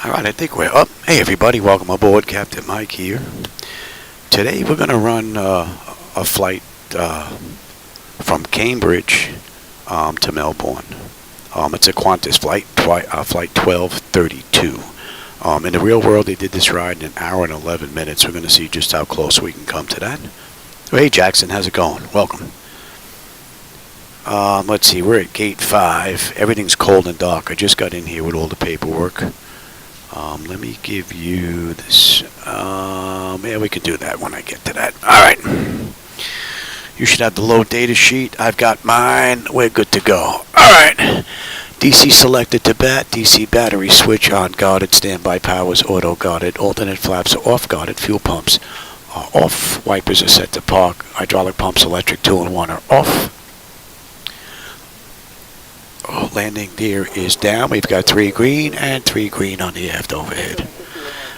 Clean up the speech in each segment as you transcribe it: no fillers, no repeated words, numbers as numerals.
Alright, I think we're up. Hey everybody, welcome aboard. Captain Mike here. Today we're going to run a flight from Cambridge to Melbourne. It's a Qantas flight, flight 1232. In the real world they did this ride in 1 hour and 11 minutes. We're going to see just how close we can come to that. Oh, hey Jackson, how's it going? Welcome. Let's see, we're at gate 5. Everything's cold and dark. I just got in here with all the paperwork. Let me give you this. Yeah, we could do that when I get to that. Alright. You should have the load data sheet. I've got mine. We're good to go. Alright. DC selected to bat. DC battery switch on guarded. Standby powers auto guarded. Alternate flaps are off guarded. Fuel pumps are off. Wipers are set to park. Hydraulic pumps electric 2 and 1 are off. Landing gear is down. We've got 3 green and 3 green on the aft overhead.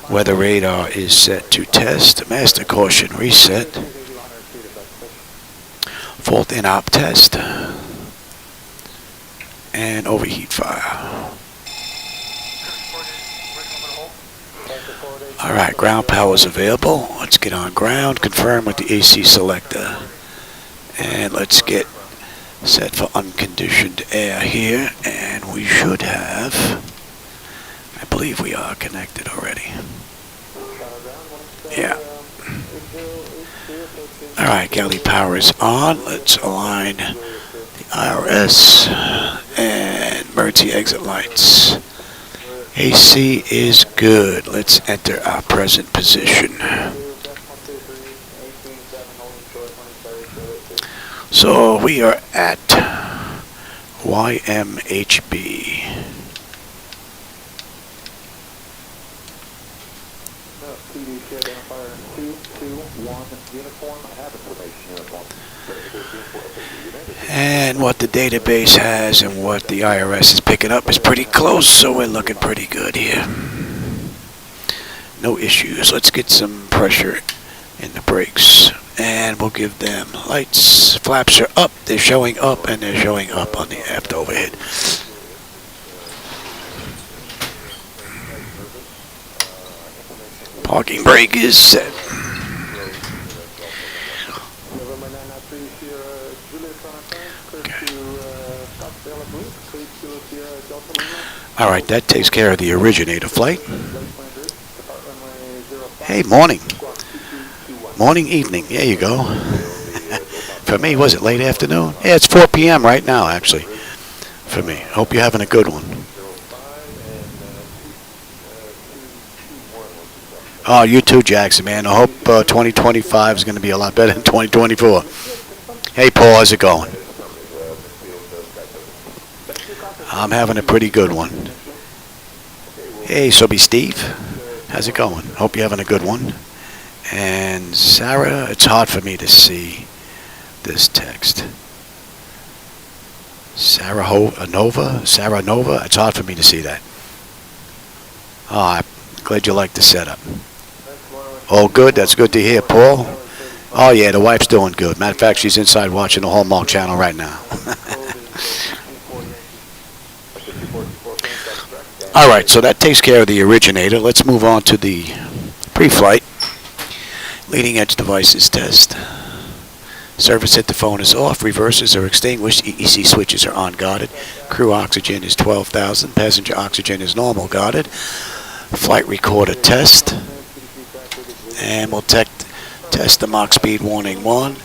Weather radar is set to test. Master caution reset. Fault in op test. And overheat fire. Alright, ground power is available. Let's get on ground. Confirm with the AC selector. And let's get set for unconditioned air here, and we should have, I believe we are connected already. Yeah. Alright, galley power is on. Let's align the IRS and emergency exit lights. AC is good. Let's enter our present position. So we are at YMHB. And what the database has and what the IRS is picking up is pretty close, so we're looking pretty good here. No issues. Let's get some pressure in the brakes. And we'll give them lights. Flaps are up. They're showing up, and they're showing up on the aft overhead. Parking brake is set. Okay. Alright, that takes care of the originator flight. Hey, morning. Morning, evening. There you go. For me, was it late afternoon? Yeah, it's 4 p.m. right now, actually. For me. Hope you're having a good one. Oh, you too, Jackson, man. I hope 2025 is going to be a lot better than 2024. Hey, Paul, how's it going? I'm having a pretty good one. Hey, Sobe Steve. How's it going? Hope you're having a good one. And Sarah, it's hard for me to see this text. Sarah Nova, it's hard for me to see that. Oh, I'm glad you like the setup. Oh, good, that's good to hear, Paul. Oh yeah, the wife's doing good. Matter of fact, she's inside watching the Hallmark channel right now. Alright, so that takes care of the originator. Let's move on to the pre-flight. Leading edge devices test. Service hit the phone is off. Reversers are extinguished. EEC switches are on guarded. Crew oxygen is 12,000. Passenger oxygen is normal guarded. Flight recorder test. And we'll test the Mach speed warning 1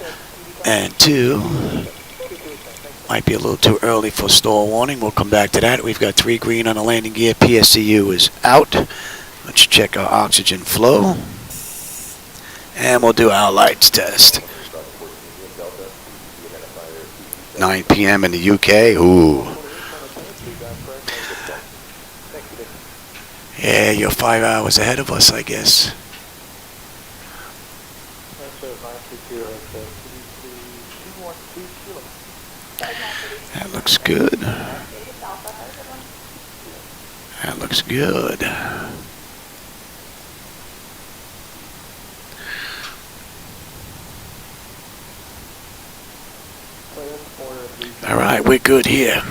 and 2. Might be a little too early for stall warning. We'll come back to that. We've got 3 green on the landing gear. PSCU is out. Let's check our oxygen flow. And we'll do our lights test. 9 p.m. in the UK. Ooh. Yeah, you're 5 hours ahead of us, I guess. That looks good. That looks good. All right, we're good here.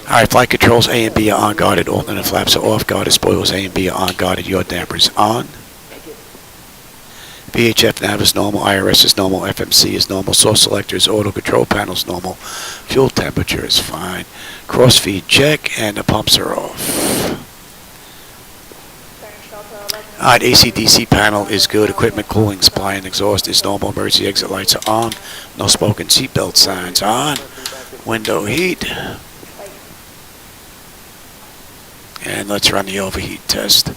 Alright, flight controls A and B are on guarded, alternate flaps are off guarded, spoilers A and B are on guarded, yaw dampers on. VHF nav is normal, IRS is normal, FMC is normal, source selector is auto, control panel is normal, fuel temperature is fine, crossfeed check, and the pumps are off. Alright, AC/DC panel is good, equipment cooling, supply and exhaust is normal, emergency exit lights are on, no smoke and seatbelt signs on, window heat. And let's run the overheat test.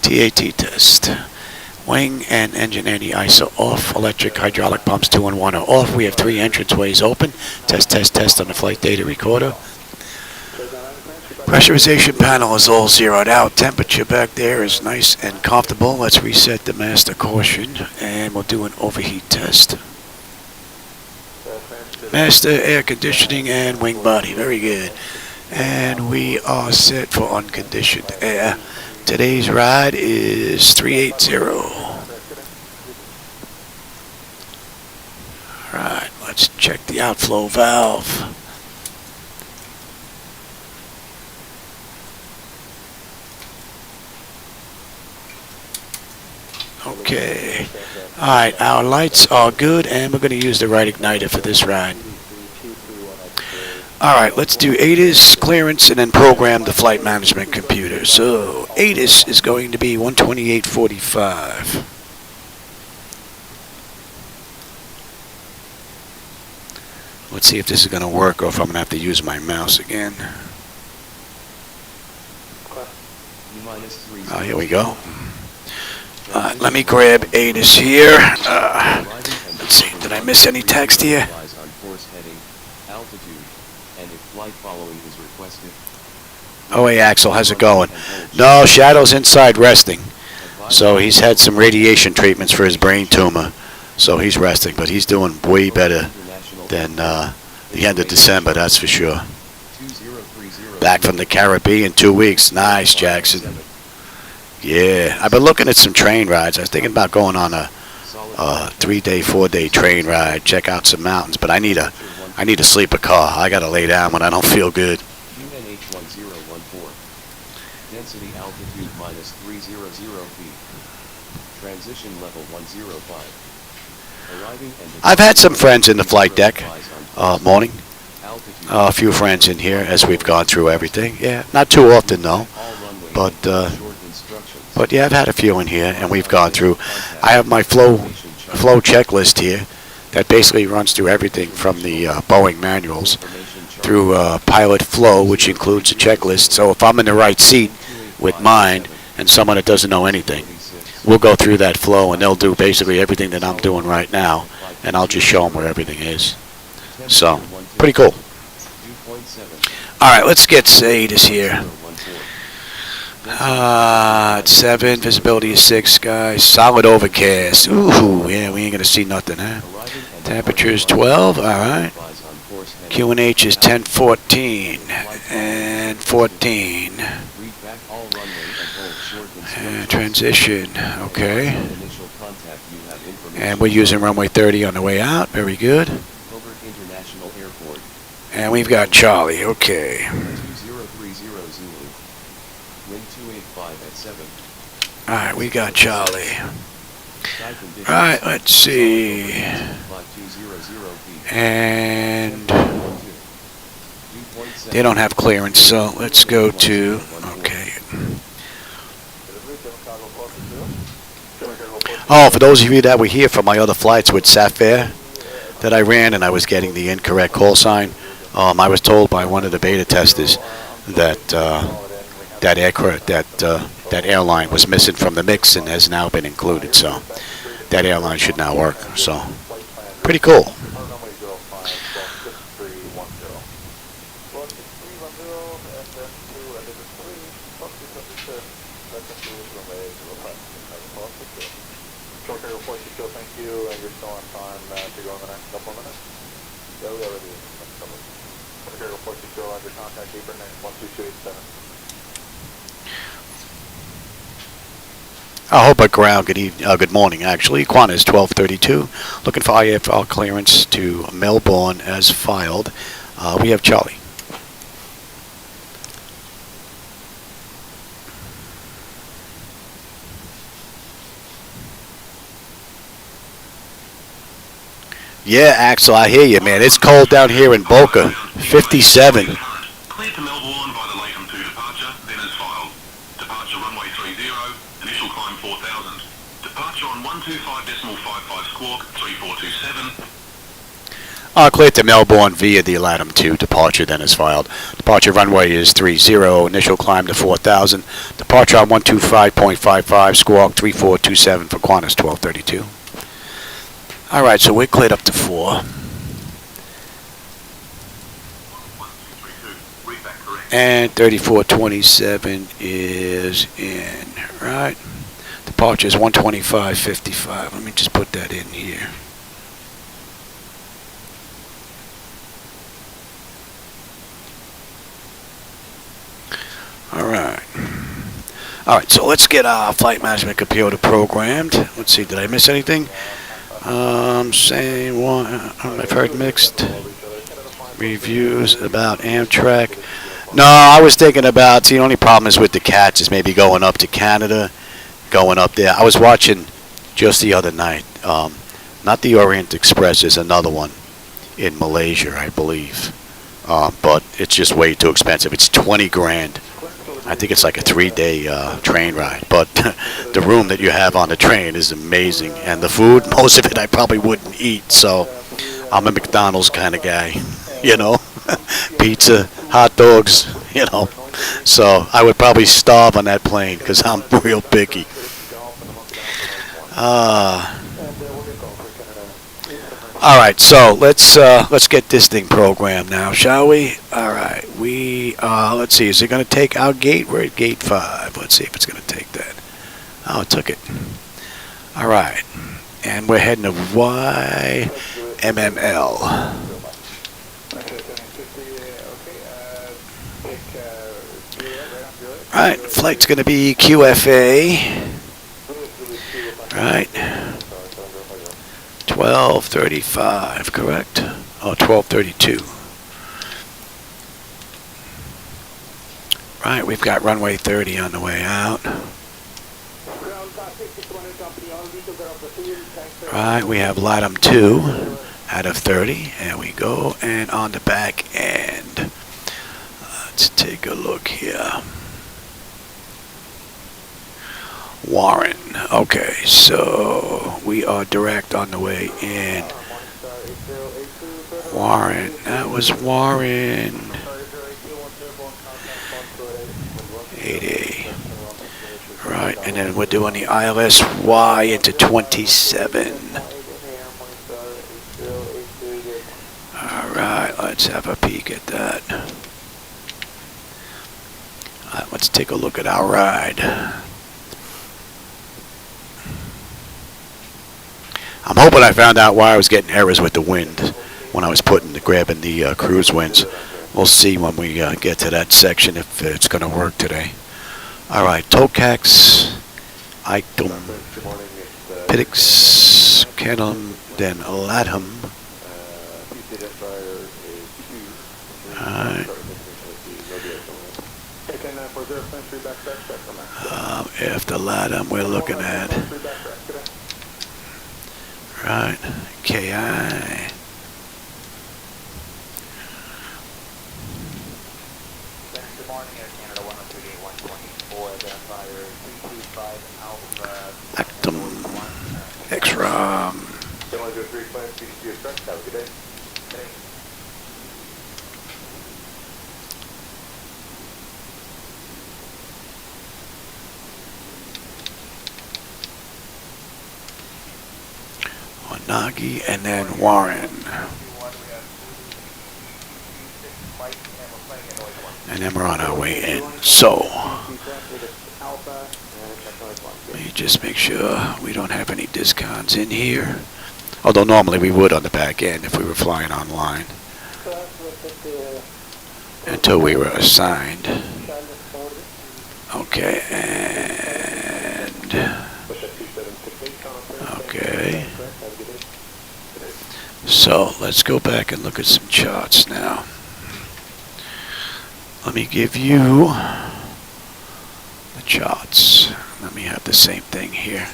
TAT test. Wing and engine anti-ice are off. Electric hydraulic pumps 2 and 1 are off. We have 3 entranceways open. Test, test, test on the flight data recorder. Pressurization panel is all zeroed out. Temperature back there is nice and comfortable. Let's reset the master caution and we'll do an overheat test. Master air conditioning and wing body. Very good. And we are set for unconditioned air. Today's ride is 380. Alright, let's check the outflow valve. Okay. Alright, our lights are good and we're going to use the right igniter for this ride. Alright, let's do ATIS clearance and then program the flight management computer. So, ATIS is going to be 128.45. Let's see if this is going to work or if I'm going to have to use my mouse again. Oh, here we go. Let me grab ATIS here. Let's see, did I miss any text here? Oh, hey, Axel, how's it going? No, Shadow's inside resting. So he's had some radiation treatments for his brain tumor. So he's resting, but he's doing way better than the end of December, that's for sure. Back from the Caribbean, 2 weeks. Nice, Jackson. Yeah, I've been looking at some train rides. I was thinking about going on a 3-day, 4-day train ride, check out some mountains, but I need a sleeper car. I gotta lay down when I don't feel good. Density altitude minus 300 feet. Transition level 105. Arriving and I've had some friends in the flight deck. Morning. A few friends in here as we've gone through everything. Yeah, not too often though. But yeah, I've had a few in here and we've gone through. I have my flow checklist here that basically runs through everything from the Boeing manuals through pilot flow, which includes a checklist. So if I'm in the right seat with mine and someone that doesn't know anything, we'll go through that flow and they'll do basically everything that I'm doing right now, and I'll just show them where everything is. So, pretty cool. Alright, let's get ATIS here. It's 7, visibility is 6, guys. Solid overcast. Ooh, yeah, we ain't gonna see nothing, huh? Temperature is 12, alright. QNH is 1014 and 14. Transition, okay. And we're using runway 30 on the way out, very good. And we've got Charlie, okay. Alright, we got Charlie. Alright, let's see. And they don't have clearance, so let's go to, okay. Oh, for those of you that were here for my other flights with Sapphire that I ran and I was getting the incorrect call sign, I was told by one of the beta testers that that airline was missing from the mix and has now been included, so that airline should now work, so pretty cool. Hobart ground, good morning actually. Qantas 1232, looking for IFR clearance to Melbourne as filed. We have Charlie. Yeah, Axel, I hear you, man. It's cold down here in Boca. 57. Cleared to Melbourne by the Latham 2 departure, then as filed. Departure runway 30, initial climb 4000. Departure on 125.55 squawk 3427. Cleared to Melbourne via the Latham 2 departure, then is filed. Departure runway is 30, initial climb to 4000. Departure on 125.55, squawk 3427 for Qantas 1232. All right, so we're cleared up to 4. And 3427 is in, right? Departure is 125.55. Let me just put that in here. All right, so let's get our flight management computer programmed. Let's see, did I miss anything? Saying one, I've heard mixed reviews about Amtrak. No, I was thinking about, see, the only problem is with the cats is maybe going up to Canada, going up there. I was watching just the other night, not the Orient Express, there's another one in Malaysia, I believe. But it's just way too expensive. It's 20 grand. I think it's like a 3-day train ride, but the room that you have on the train is amazing, and the food, most of it I probably wouldn't eat, so I'm a McDonald's kind of guy, you know, pizza, hot dogs, you know, so I would probably starve on that plane because I'm real picky. All right, so let's get this thing programmed now, shall we? All right, let's see. Is it going to take our gate? We're at gate 5. Let's see if it's going to take that. Oh, it took it. All right, and we're heading to YMML. All right, flight's going to be QFA. All right. 12:35, correct? Oh, 12:32. Right, we've got runway 30 on the way out. Right, we have Latham 2 out of 30. There we go. And on the back end, let's take a look here. Warren. Okay, so we are direct on the way in. Warren. That was Warren. 80. Right, and then we're doing the ILS-Y into 27. All right, let's have a peek at that. All right, let's take a look at our ride. I'm hoping I found out why I was getting errors with the wind when I was grabbing the cruise winds. We'll see when we get to that section if it's going to work today. All right, Tokax, Item, Pittix, Kenham, then Latham. All right. After Latham, we're looking at. Right, KI. Good morning, Air Canada 103 124, identifier 325 Alpha. Actum, X-Rom. 703 flight, please be instructed. Have a good day. Nagi, and then Warren. And then we're on our way in. So, let me just make sure we don't have any discons in here. Although normally we would on the back end if we were flying online. Until we were assigned. Okay, and... Okay. So let's go back and look at some charts now. Let me give you the charts. Let me have the same thing here.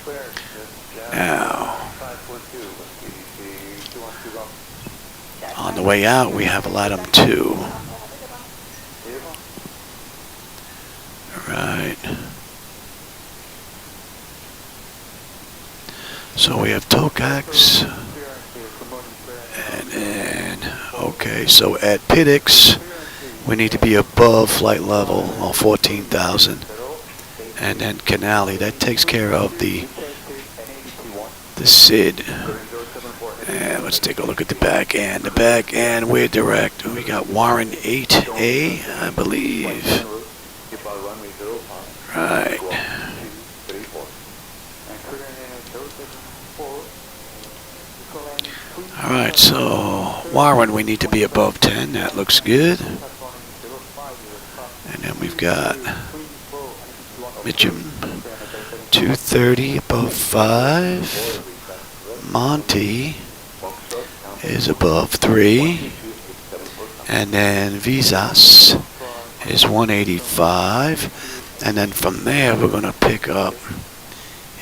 Clear. Now, 542, PDG 212 go. on the way out, we have LATAM 2. Right. So we have Tokacs. And then, okay, so at Pittix, we need to be above flight level, 14,000. And then Canali, that takes care of the SID. And let's take a look at the back end. The back end, we're direct. We got Warren 8A, I believe. Right. Alright, so Warren, we need to be above 10. That looks good. And then we've got Mitchum 230 above 5. Monty is above 3. And then Visas is 185. And then from there we're going to pick up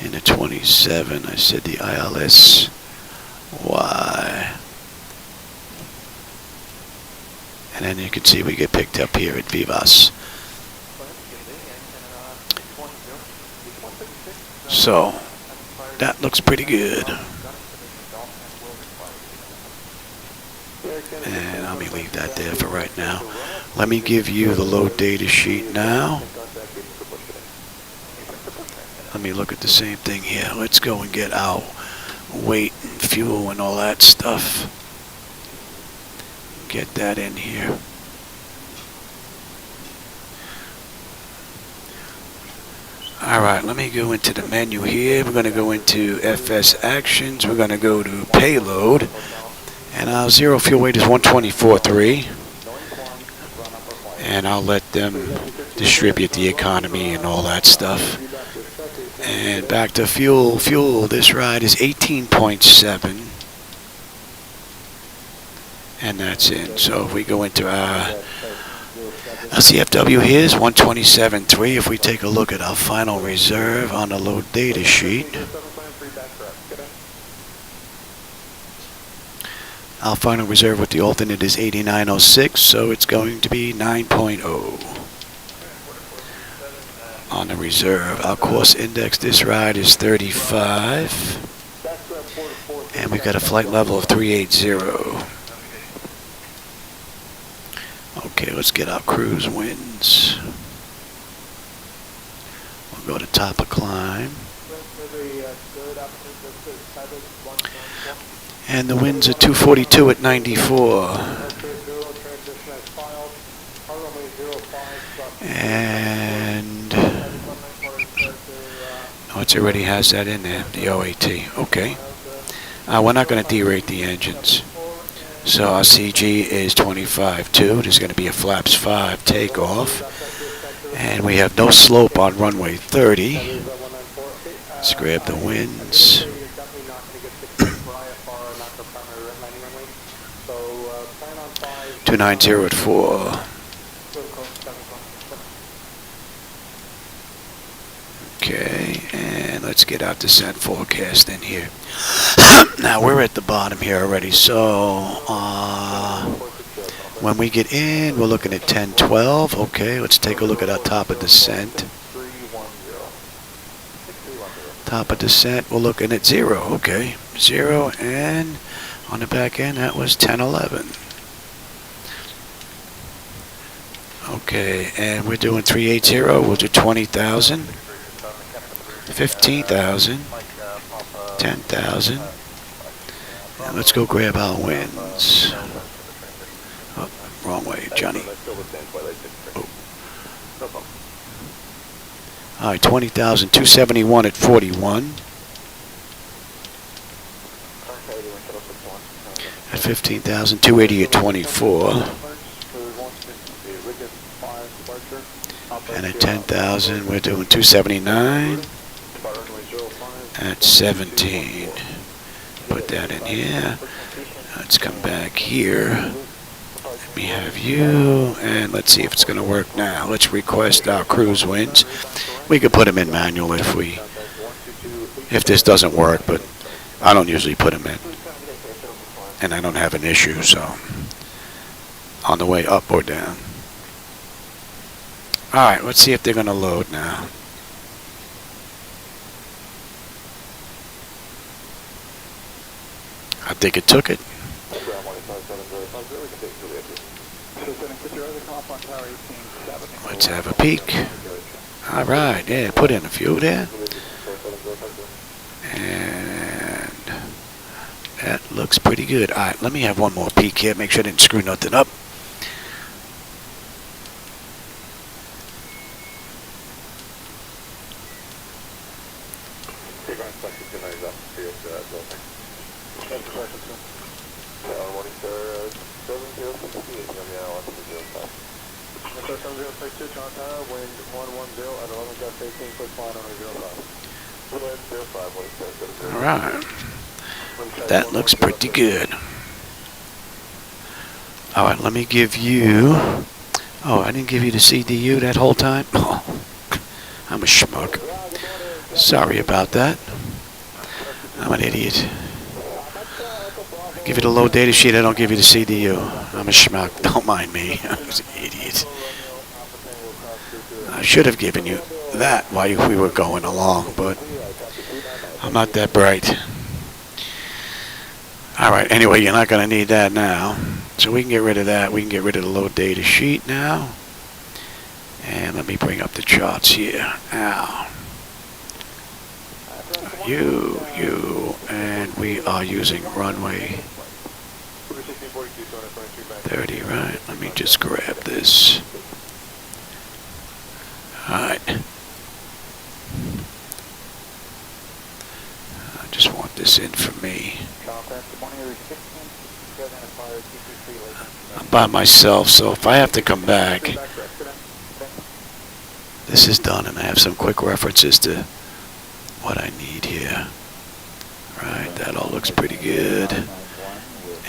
in the 27. I said the ILS-Y. And then you can see we get picked up here at Vivas. So that looks pretty good. And let me leave that there for right now. Let me give you the load data sheet now. Let me look at the same thing here. Let's go and get our weight and fuel and all that stuff. Get that in here. Alright, let me go into the menu here. We're going to go into FS Actions. We're going to go to Payload. And our zero fuel weight is 124.3. And I'll let them distribute the economy and all that stuff. And back to fuel. Fuel, this ride is 18.7. And that's it. So if we go into our CFW here is 127.3. If we take a look at our final reserve on the load data sheet, our final reserve with the alternate is 89.06, so it's going to be 9.0 on the reserve. Our course index this ride is 35, and we've got a flight level of 380. Okay, let's get our cruise winds. We'll go to top of climb. And the winds are 242 at 94. And oh, it already has that in there, the OAT. Okay. We're not going to derate the engines. So our CG is 25.2. There's going to be a flaps 5 takeoff. And we have no slope on runway 30. Let's grab the winds. 290 at 4. Okay, and let's get our descent forecast in here. Now we're at the bottom here already, so when we get in, we're looking at 10-12. Okay, let's take a look at our top of descent. Top of descent, we're looking at 0. Okay, 0, and on the back end, that was 10-11. Okay, and we're doing 380. We'll do 20,000, 15,000, 10,000. And let's go grab our winds. Oh, wrong way, Johnny. Oh. All right, 20,000, 271 at 41. At 15,000, 280 at 24. And at 10,000, we're doing 279 at 17. Put that in here. Let's come back here. Let me have you, and let's see if it's going to work now. Let's request our cruise winds. We could put them in manual if we if this doesn't work, but I don't usually put them in. And I don't have an issue, so on the way up or down. Alright, let's see if they're going to load now. I think it took it. Let's have a peek. Alright, yeah, put in a few there. And that looks pretty good. Alright, let me have one more peek here, make sure I didn't screw nothing up. Alright, that looks pretty good. Alright, let me give you... Oh, I didn't give you the CDU that whole time? Oh, I'm a schmuck. Sorry about that. I'm an idiot. I give you the low data sheet, I don't give you the CDU. I'm a schmuck. Don't mind me. I was an idiot. I should have given you that while we were going along, but I'm not that bright. Alright, anyway, you're not going to need that now. So we can get rid of that. We can get rid of the low data sheet now. And let me bring up the charts here. Now, you, and we are using runway 30, right? Let me just grab this. Alright. I just want this in for me. I'm by myself, so if I have to come back, this is done and I have some quick references to what I need here. Right, that all looks pretty good.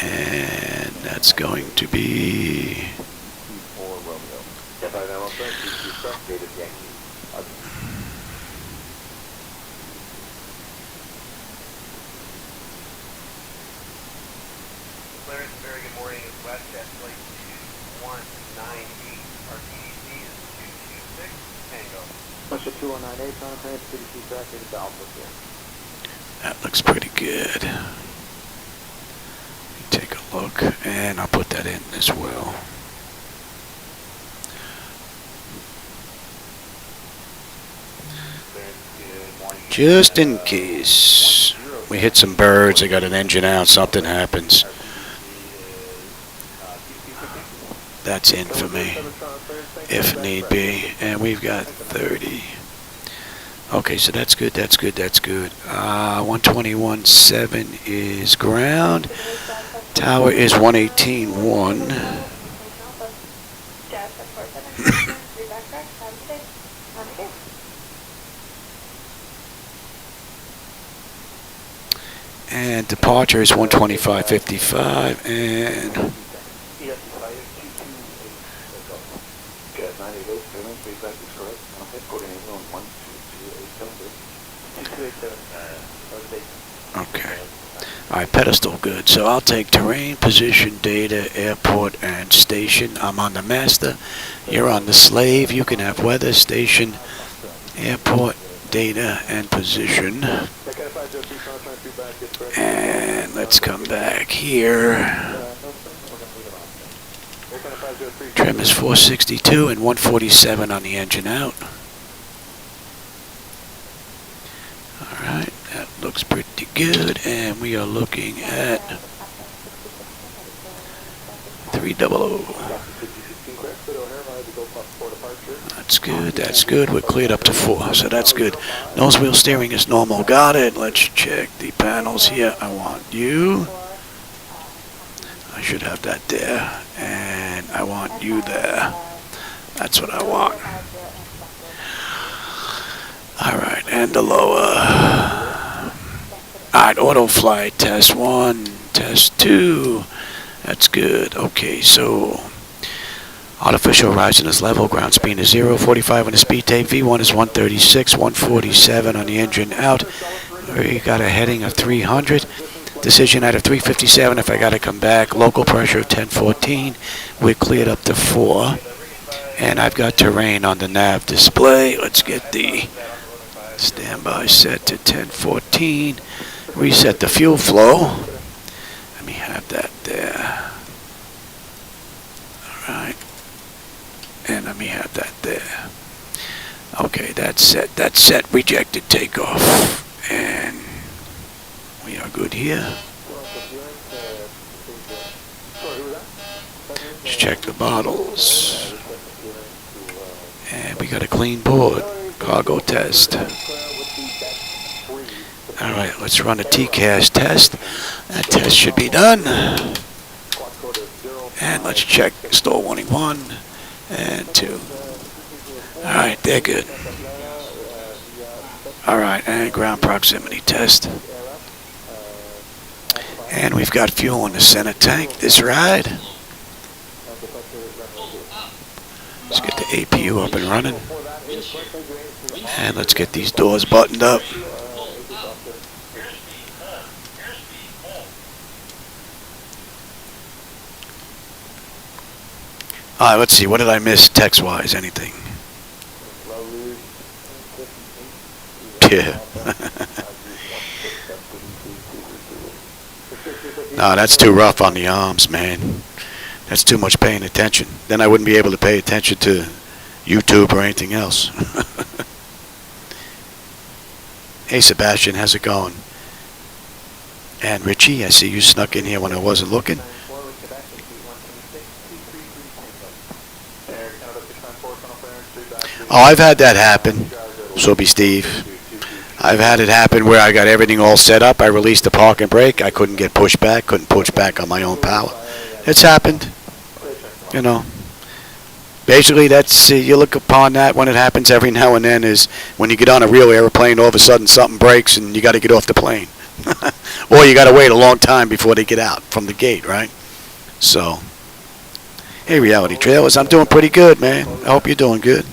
And that's going to be... Very good morning. It's WestJet flight 2198. Our PDC is 226 Tango. WestJet 2198, on a plane, PDC track, it's Alpha here. That looks pretty good. Let me take a look, and I'll put that in as well. Just in case we hit some birds, I got an engine out, something happens. That's in for me, if need be. And we've got 30. Okay, so that's good, that's good, that's good. 121.7 is ground. Tower is 118.1. And departure is 125.55, and okay. Alright, pedestal good. So I'll take terrain, position, data, airport, and station. I'm on the master. You're on the slave. You can have weather, station, airport, data, and position. And let's come back here. Trim is 462 and 147 on the engine out. Alright, that looks pretty good. And we are looking at 300. That's good, that's good. We're cleared up to 4, so that's good. Nose wheel steering is normal. Got it. Let's check the panels here. I want you. I should have that there. And I want you there. That's what I want. Alright, and the lower. Alright, auto flight. Test 1, test 2. That's good. Okay, so artificial horizon is level, ground speed is 0, 45 on the speed tape, V1 is 136, 147 on the engine out, We got a heading of 300. Decision out of 357 if I got to come back. Local pressure of 1014. We're cleared up to 4. And I've got terrain on the nav display. Let's get the standby set to 1014. Reset the fuel flow. Let me have that there. Alright. And let me have that there. Okay, that's set. That's set. Rejected takeoff. And we are good here. Let's check the bottles. And we got a clean board. Cargo test. Alright, let's run a TCAS test. That test should be done. And let's check stall warning 1 and 2. Alright, they're good. Alright, and ground proximity test. And we've got fuel in the center tank this ride. Let's get the APU up and running. And let's get these doors buttoned up. Alright, let's see. What did I miss text-wise? Anything? Yeah. No, that's too rough on the arms, man. That's too much paying attention. Then I wouldn't be able to pay attention to YouTube or anything else. Hey, Sebastian, how's it going? And Richie, I see you snuck in here when I wasn't looking. Oh, I've had that happen. So be Steve. I've had it happen where I got everything all set up. I released the park and brake. I couldn't get pushed back. Couldn't push back on my own power. It's happened. You know. Basically, that's you look upon that when it happens every now and then is when you get on a real airplane, all of a sudden something breaks and you got to get off the plane. Or you got to wait a long time before they get out from the gate, right? So, hey, Reality Trailers, I'm doing pretty good, man. I hope you're doing good.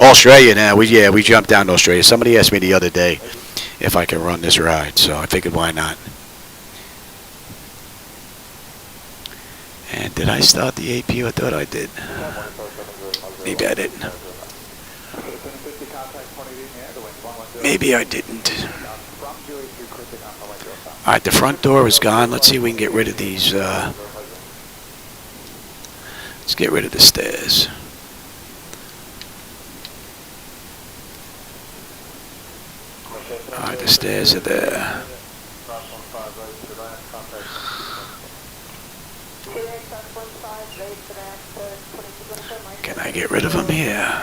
Australia now. We jumped down to Australia. Somebody asked me the other day if I can run this ride, so I figured why not. And did I start the APU? I thought I did. Maybe I didn't. Maybe I didn't. Alright, the front door is gone. Let's see if we can get rid of these. Let's get rid of the stairs. Alright, the stairs are there. Can I get rid of them here?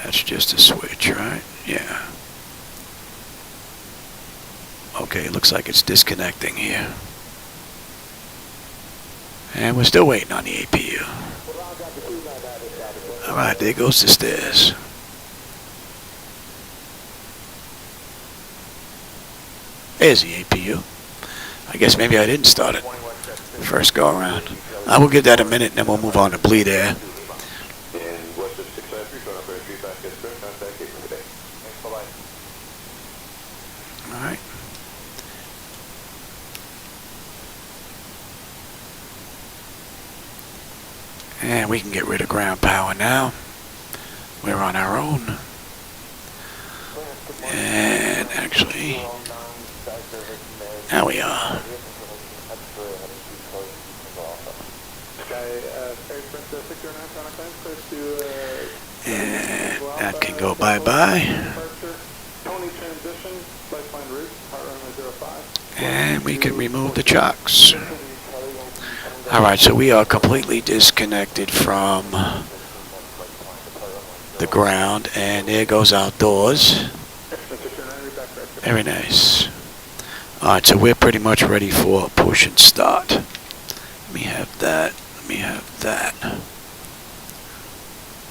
That's just a switch, right? Yeah. Okay, looks like it's disconnecting here. And we're still waiting on the APU. Alright, there goes the stairs. There's the APU. I guess maybe I didn't start it first go around. I will give that a minute and then we'll move on to bleed air. Alright. And we can get rid of ground power now. We're on our own. And actually, now we are. And that can go bye-bye. And we can remove the chocks. Alright, so we are completely disconnected from the ground. And there goes outdoors. Very nice. Alright, so we're pretty much ready for push and start. Let me have that. Let me have that.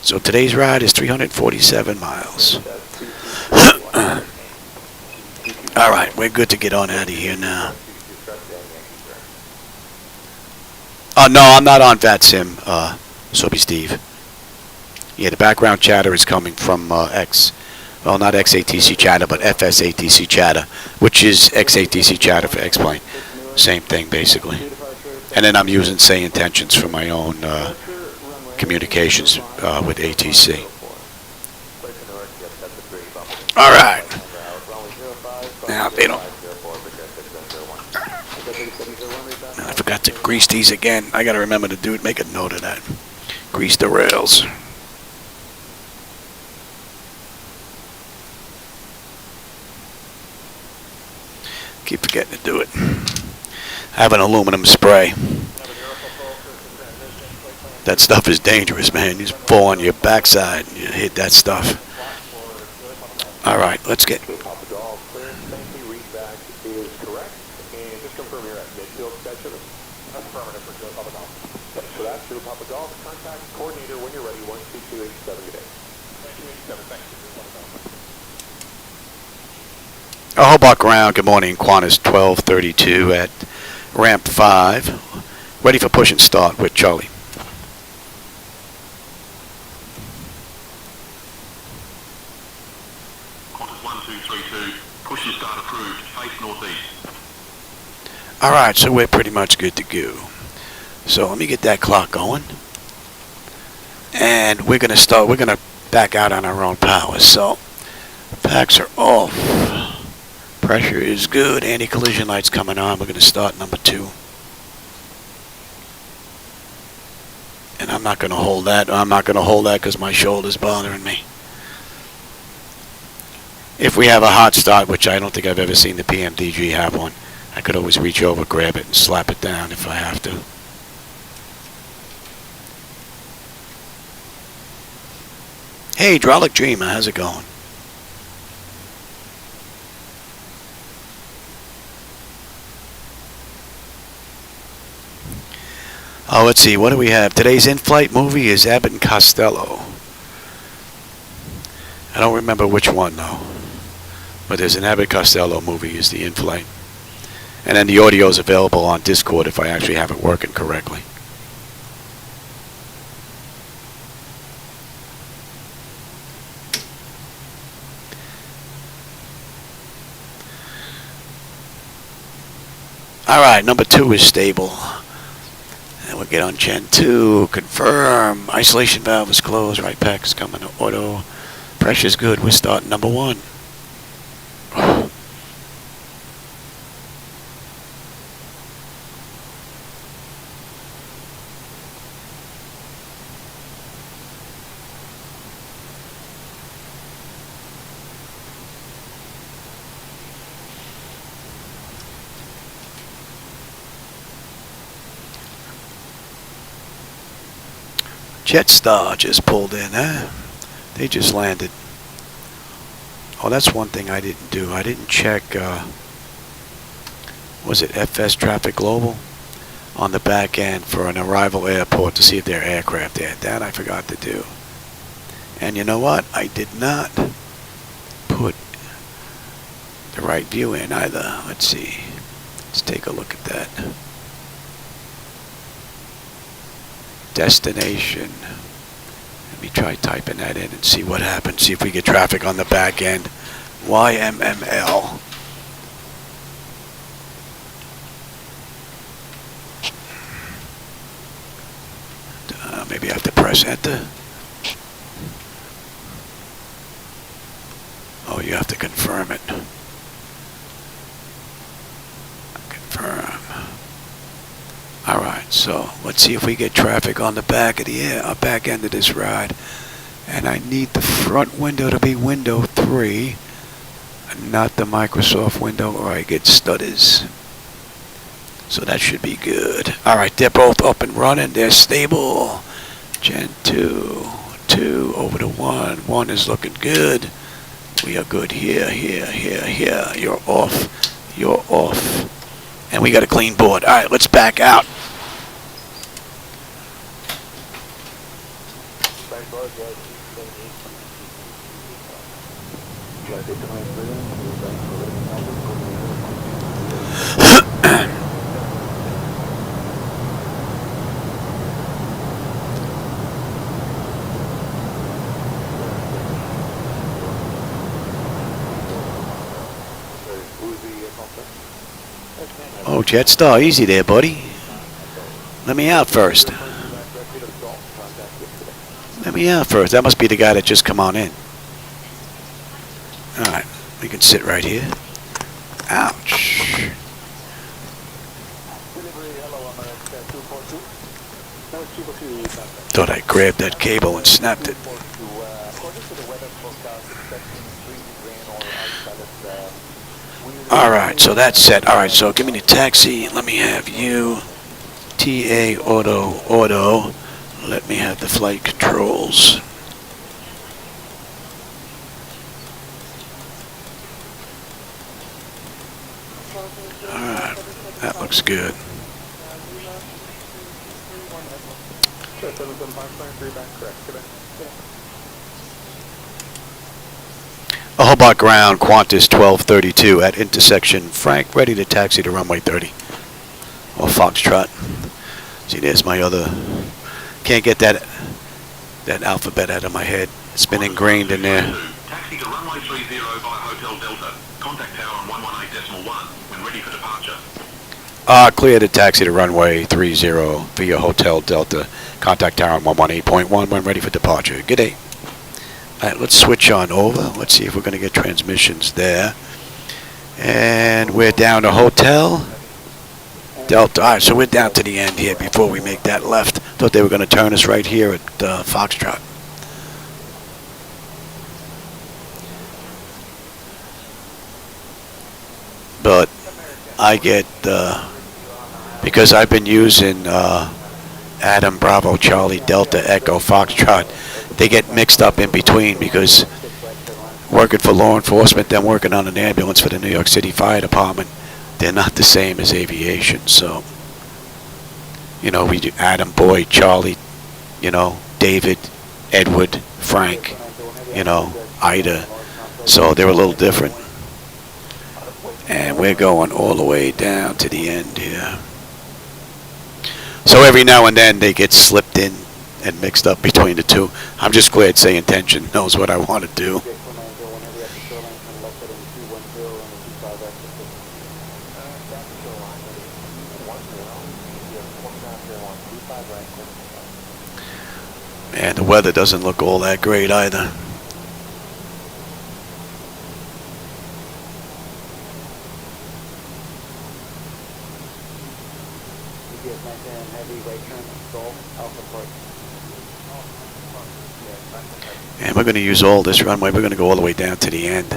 So today's ride is 347 miles. Alright, we're good to get on out of here now. No, I'm not on VATSIM, Soapy Steve. Yeah, the background chatter is coming from not XATC chatter, but FSATC chatter, which is XATC chatter for X-Plane. Same thing, basically. And then I'm using SayIntentions for my own communications with ATC. All right. Now, they don't... I forgot to grease these again. I got to remember to make a note of that. Grease the rails. Keep forgetting to do it. I have an aluminum spray. That stuff is dangerous, man. You just fall on your backside and you hit that stuff. All right, let's get... Hobart ground, good morning, Qantas 1232 at ramp 5. Ready for push and start with Charlie. Qantas 1232, push and start approved, face northeast. Alright, so we're pretty much good to go. So let me get that clock going. And we're going to back out on our own power. So, packs are off. Pressure is good. Anti-collision lights coming on. We're going to start number 2. And I'm not going to hold that. I'm not going to hold that because my shoulder's bothering me. If we have a hot start, which I don't think I've ever seen the PMDG have one, I could always reach over, grab it, and slap it down if I have to. Hey, Hydraulic Dreamer, how's it going? Oh, let's see. What do we have? Today's in-flight movie is Abbott and Costello. I don't remember which one, though. But there's an Abbott Costello movie is the in-flight. And then the audio is available on Discord if I actually have it working correctly. Alright, number 2 is stable. And we'll get on Gen 2. Confirm. Isolation valve is closed. Right pack is coming to auto. Pressure's good. We're starting number 1. Jetstar just pulled in, huh? They just landed. Oh, that's one thing I didn't do. I didn't check, was it FS Traffic Global? On the back end for an arrival airport to see if there are aircraft there. That I forgot to do. And you know what? I did not put the right view in either. Let's see. Let's take a look at that. Destination. Let me try typing that in and see what happens. See if we get traffic on the back end. YMML. Maybe I have to press enter. Oh, you have to confirm it. Confirm. Alright, so let's see if we get traffic on the back of the back end of this ride. And I need the front window to be window 3, and not the Microsoft window, or I get stutters. So that should be good. Alright, they're both up and running. They're stable. Gen 2, 2 over to 1. 1 is looking good. We are good here, here, here, here. You're off. You're off. And we got a clean board. Alright, let's back out. Oh, Jetstar, easy there, buddy. Let me out first. Let me out first. That must be the guy that just come on in. All right, we can sit right here. Ouch. Thought I grabbed that cable and snapped it. All right, so that's set. All right, so give me the taxi. Let me have you. TA Auto. Let me have the flight controls. All right, that looks good. A Hobart ground, Qantas 1232 at intersection Frank, ready to taxi to runway 30. Or Foxtrot. See, there's my other. Can't get that alphabet out of my head. It's been ingrained in there. Taxi to runway 30 via Hotel Delta. Contact tower on 118.1 when ready for departure. Clear to taxi to runway 30 via Hotel Delta. Contact tower on 118.1 when ready for departure. Good day. All right, let's switch on over. Let's see if we're going to get transmissions there. And we're down to Hotel Delta. All right, so we're down to the end here before we make that left. Thought they were going to turn us right here at Foxtrot. But I get, because I've been using Adam Bravo Charlie Delta Echo Foxtrot, they get mixed up in between because working for law enforcement, then working on an ambulance for the New York City Fire Department, they're not the same as aviation. So, you know, we do Adam, Boyd, Charlie, you know, David, Edward, Frank, you know, Ida. So they're a little different. And we're going all the way down to the end here. So every now and then they get slipped in and mixed up between the two. I'm just glad SayIntentions knows what I want to do. And the weather doesn't look all that great either. And we're going to use all this runway. We're going to go all the way down to the end.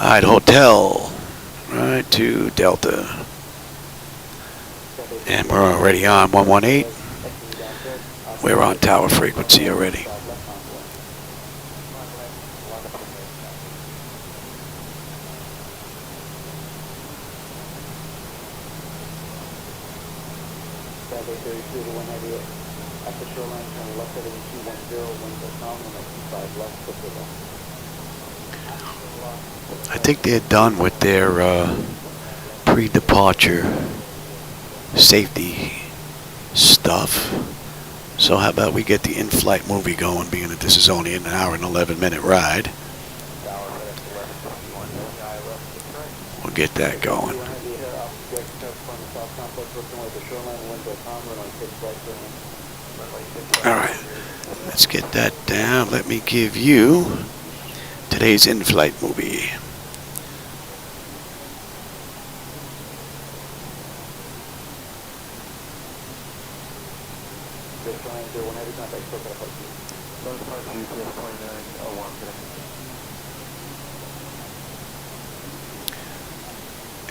All right, Hotel. Right to Delta. And we're already on 118. We're on tower frequency already. I think they're done with their pre-departure safety stuff. So how about we get the in-flight movie going, being that this is only an hour and 11-minute ride. We'll get that going. Alright, let's get that down. Let me give you today's in-flight movie.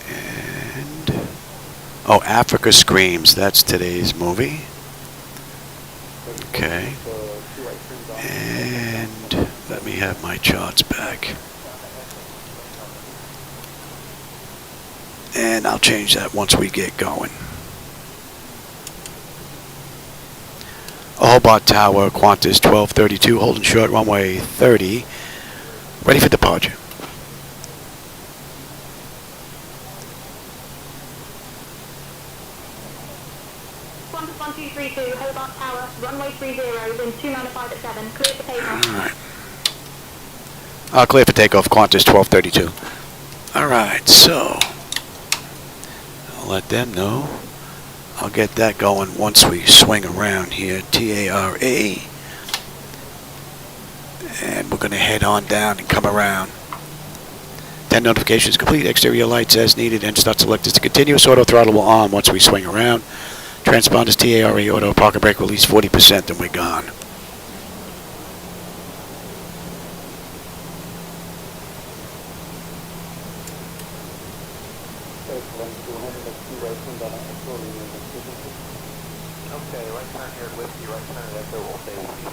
And oh, Africa Screams, that's today's movie. Okay. And let me have my charts back. And I'll change that once we get going. Hobart Tower, Qantas 1232, holding short runway 30. Ready for departure. Qantas 1232, Hobart Tower, runway 30, wind 295 at 7, clear for takeoff. Alright. Clear for takeoff, Qantas 1232. Alright, so I'll let them know. I'll get that going once we swing around here. TARA. And we're going to head on down and come around. 10 notifications complete. Exterior lights as needed. And start selected to continuous. Auto throttle will on once we swing around. Transponders TARA auto parking brake release 40%, then we're gone. Okay, right turn here with you, right turn at Echo will stay with you.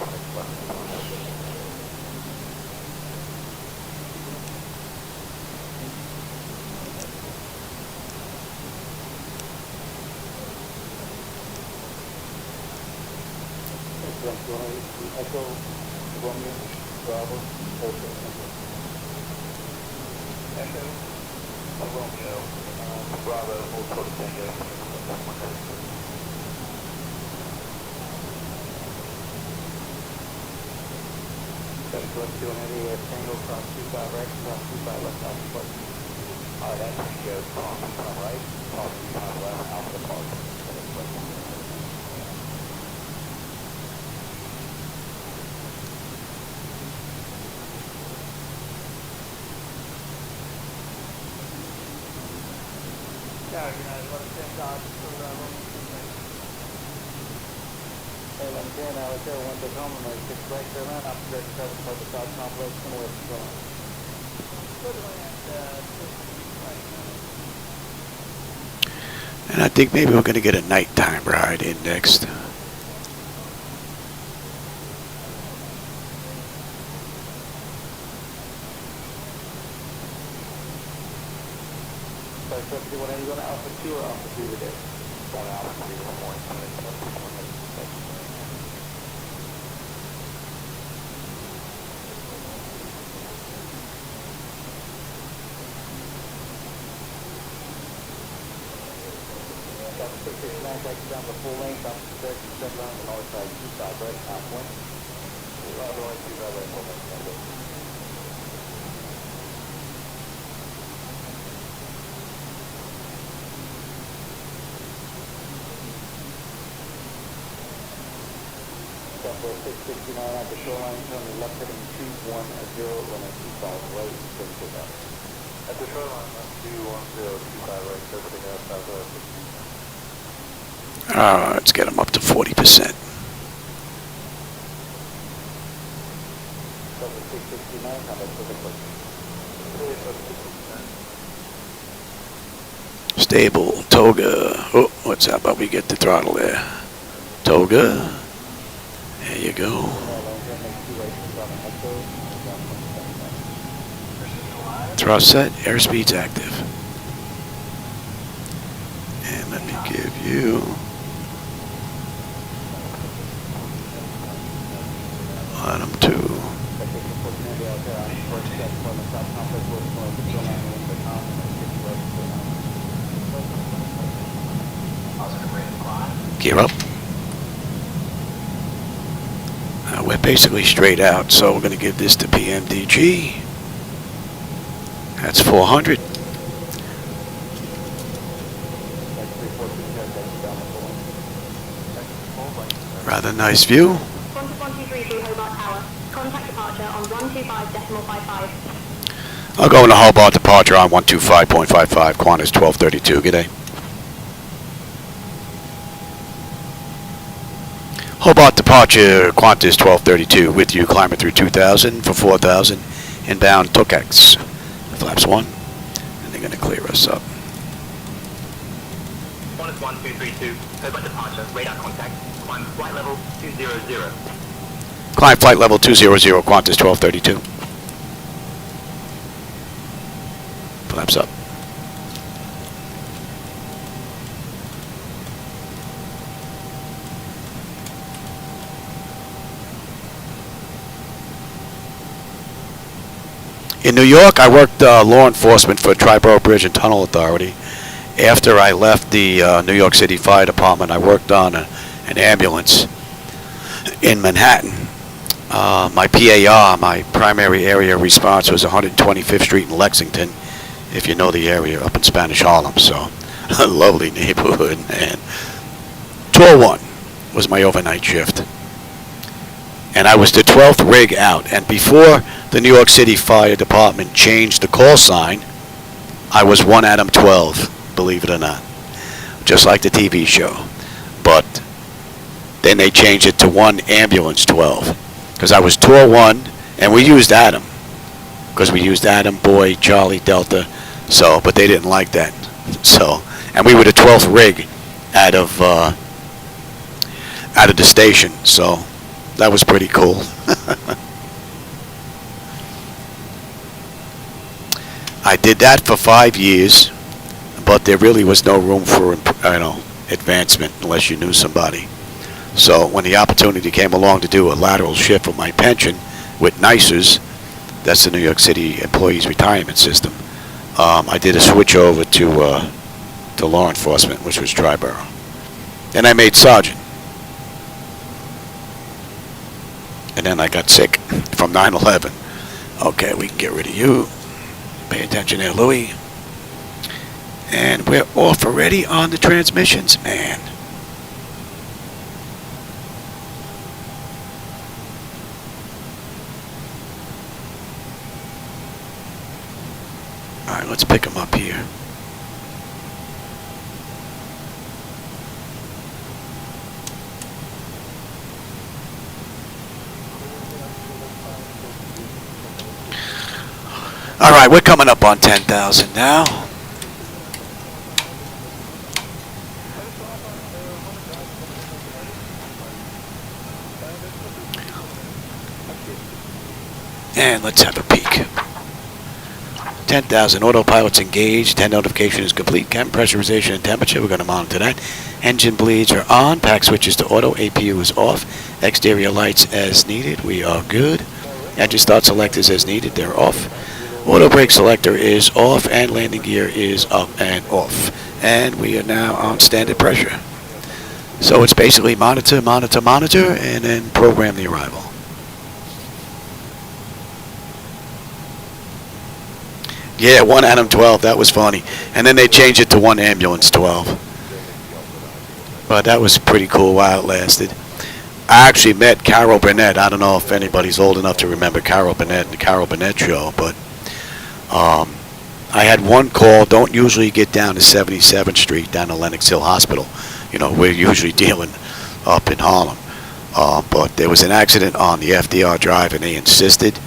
Echo, Romeo, Bravo, Delta, Echo, Romeo, Bravo, Hotel Tango. Doing heavy Tango cross 25 right, cross 25 left, Alpha Park. Alright, that's when you go cross right, cross 25 left, Alpha Park. Tower United, 1110 Dodge, Romeo, 1110, Alex Air 1 Tacoma, 6 right, turn around, opposite direction, traffic, park the Dodge complex, and away from Tacoma. And I think maybe we're going to get a nighttime ride in next. Sorry, 180, going to Alpha 2 or Alpha 3 today? Going out for your morning. Alpha 669, taxi down the full length, opposite direction, step around the north side, 25 right, top point. Bravo, 25 right, full length, Tango. Southwest 669 at the shoreline, turn the left heading 210, runway 25 right, service out. At the shoreline, 210, 25 right, everything else, Southwest 669. Let's get them up to 40%. Southwest 669, combat perfect place. Stable, Toga. Oh, what's that? But we get the throttle there. Toga. There you go. Thrust set, airspeed's active. And let me give you item 2. Gear up. We're basically straight out, so we're going to give this to PMDG. That's 400. Rather nice view. Qantas 1232 Hobart Tower. Contact departure on 125.55. I'll go into Hobart departure on 125.55, Qantas 1232. G'day. Hobart departure, Qantas 1232, with you, climbing through 2,000 for 4,000, inbound Tokex, flaps 1, and they're going to clear us up. Qantas 1232, Hobart departure, radar contact, climb flight level 200. Climb flight level 200, Qantas 1232. Flaps up. In New York, I worked law enforcement for Triborough Bridge and Tunnel Authority. After I left the New York City Fire Department, I worked on an ambulance in Manhattan. My PAR, my primary area of response, was 125th Street in Lexington. if you know the area up in Spanish Harlem. So, a lovely neighborhood, man. 12-1 was my overnight shift. And I was the 12th rig out. And before the New York City Fire Department changed the call sign, I was 1 Adam 12, believe it or not. Just like the TV show. But then they changed it to 1 Ambulance 12. Because I was Tour 1, and we used Adam. Because we used Adam, Boy, Charlie, Delta. So, but they didn't like that. So, and we were the 12th rig out of the station. So, that was pretty cool. I did that for 5 years, but there really was no room for, advancement unless you knew somebody. So when the opportunity came along to do a lateral shift with my pension with NICERS, that's the New York City Employees Retirement System, I did a switch over to law enforcement, which was Triborough. And I made sergeant. And then I got sick from 9/11. Okay, we can get rid of you. Pay attention there, Louie. And we're off already on the transmissions, man. All right, let's pick them up here. All right, we're coming up on 10,000 now. And let's have a peek. 10,000 autopilot's engaged. 10 notification is complete. Cabin pressurization and temperature. We're going to monitor that. Engine bleeds are on. Pack switches to auto. APU is off. Exterior lights as needed. We are good. Engine start selectors as needed. They're off. Auto brake selector is off. And landing gear is up and off. And we are now on standard pressure. So it's basically monitor, monitor, monitor, and then program the arrival. Yeah, 1 Adam 12, that was funny. And then they changed it to 1 Ambulance 12. But that was pretty cool while it lasted. I actually met Carol Burnett. I don't know if anybody's old enough to remember Carol Burnett and the Carol Burnett show, but I had one call. Don't usually get down to 77th Street, down to Lenox Hill Hospital. You know, we're usually dealing up in Harlem. But there was an accident on the FDR Drive, and they insisted,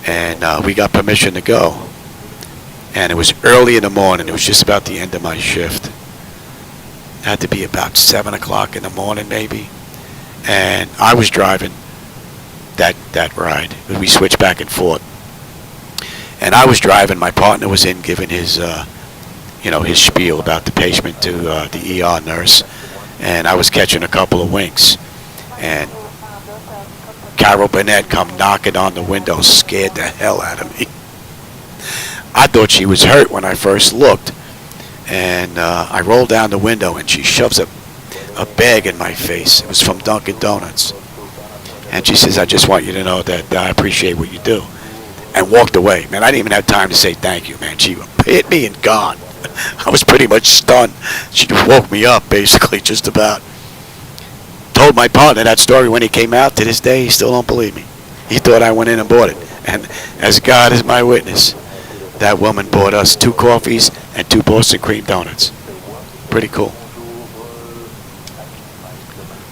and we got permission to go. And it was early in the morning. It was just about the end of my shift. It had to be about 7 o'clock in the morning, maybe. And I was driving that ride. We switched back and forth. And I was driving. My partner was in giving his, his spiel about the patient to the ER nurse. And I was catching a couple of winks. And Carol Burnett come knocking on the window, scared the hell out of me. I thought she was hurt when I first looked. And I rolled down the window, and she shoves a bag in my face. It was from Dunkin' Donuts. And she says, I just want you to know that I appreciate what you do. And walked away. Man, I didn't even have time to say thank you, man. She hit me and gone. I was pretty much stunned. She woke me up, basically, just about. Told my partner that story when he came out. To this day, he still don't believe me. He thought I went in and bought it. And as God is my witness, that woman bought us 2 coffees and 2 Boston cream donuts. Pretty cool.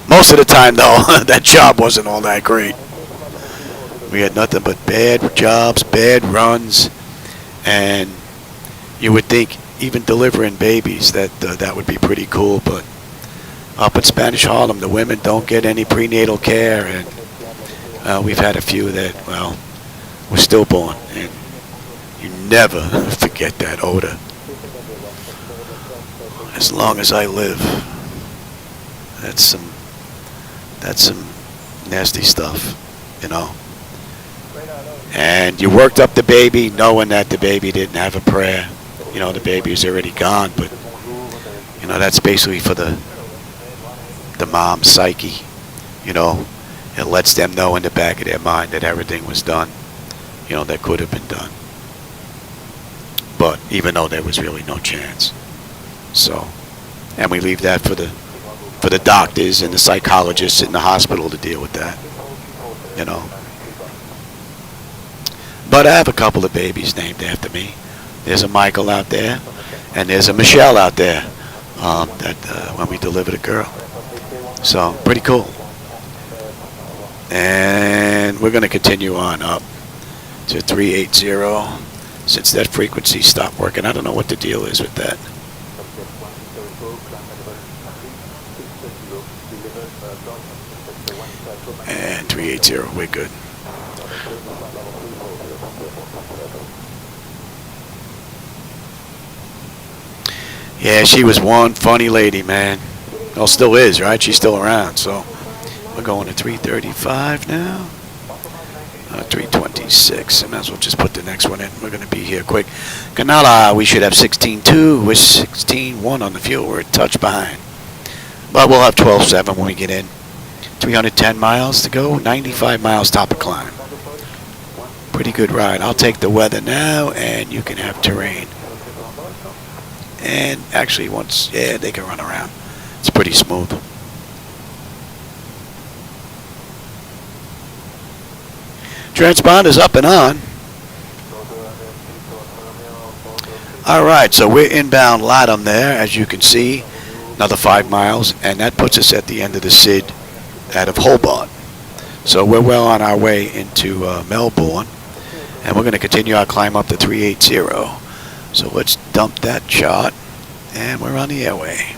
Most of the time, though, that job wasn't all that great. We had nothing but bad jobs, bad runs, and you would think even delivering babies that would be pretty cool, but up in Spanish Harlem, the women don't get any prenatal care, and we've had a few that, were stillborn, and you never forget that odor. As long as I live, that's some nasty stuff, you know. And you worked up the baby knowing that the baby didn't have a prayer. You know, the baby was already gone, but, you know, that's basically for the mom's psyche, you know. It lets them know in the back of their mind that everything was done, you know, that could have been done. But even though there was really no chance. So, and we leave that for the doctors and the psychologists in the hospital to deal with that, you know. But I have a couple of babies named after me. There's a Michael out there, and there's a Michelle out there when we delivered a girl. So, pretty cool. And we're going to continue on up to 380 since that frequency stopped working. I don't know what the deal is with that. And 380, we're good. Yeah, she was one funny lady, man. Well, still is, right? She's still around, so we're going to 335 now. 326. I might as well just put the next one in. We're going to be here quick. Canala, we should have 16.2. We're 16.1 on the fuel. We're a touch behind. But we'll have 12.7 when we get in. 310 miles to go. 95 miles top of climb. Pretty good ride. I'll take the weather now, and you can have terrain. And actually, once, yeah, they can run around. It's pretty smooth. Transponder's up and on. Alright, so we're inbound Latham there, as you can see. Another 5 miles, and that puts us at the end of the SID out of Hobart. So we're well on our way into Melbourne, and we're going to continue our climb up to 380. So let's dump that chart, and we're on the airway.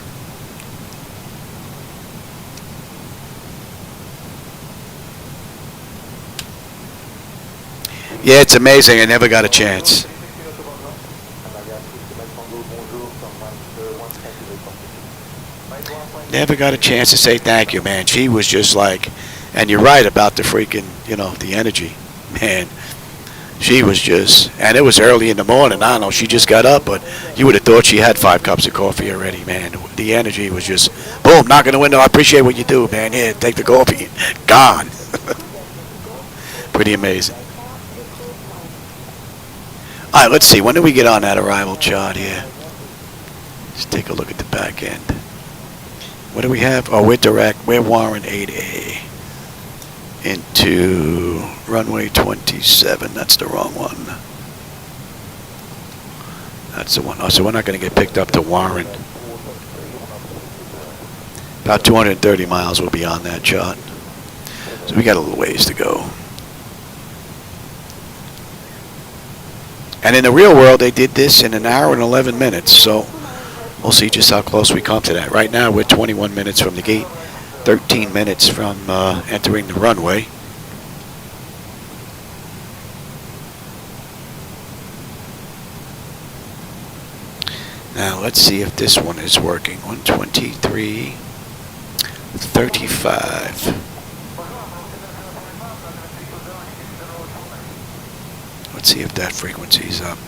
Yeah, it's amazing. I never got a chance. Never got a chance to say thank you, man. She was just like, and you're right about the freaking, you know, the energy, man. She was just, and it was early in the morning. I don't know, she just got up, but you would have thought she had 5 cups of coffee already, man. The energy was just, boom, knock on the window. I appreciate what you do, man. Here, take the coffee. Gone. Pretty amazing. All right, let's see. When do we get on that arrival chart here? Let's take a look at the back end. What do we have? Oh, we're direct. We're Warren 8A into runway 27. That's the wrong one. That's the one. Oh, so we're not going to get picked up to Warren. About 230 miles will be on that chart. So we got a little ways to go. And in the real world, they did this in an hour and 11 minutes. So we'll see just how close we come to that. Right now, we're 21 minutes from the gate, 13 minutes from entering the runway. Now, let's see if this one is working. 123.35. Let's see if that frequency's up.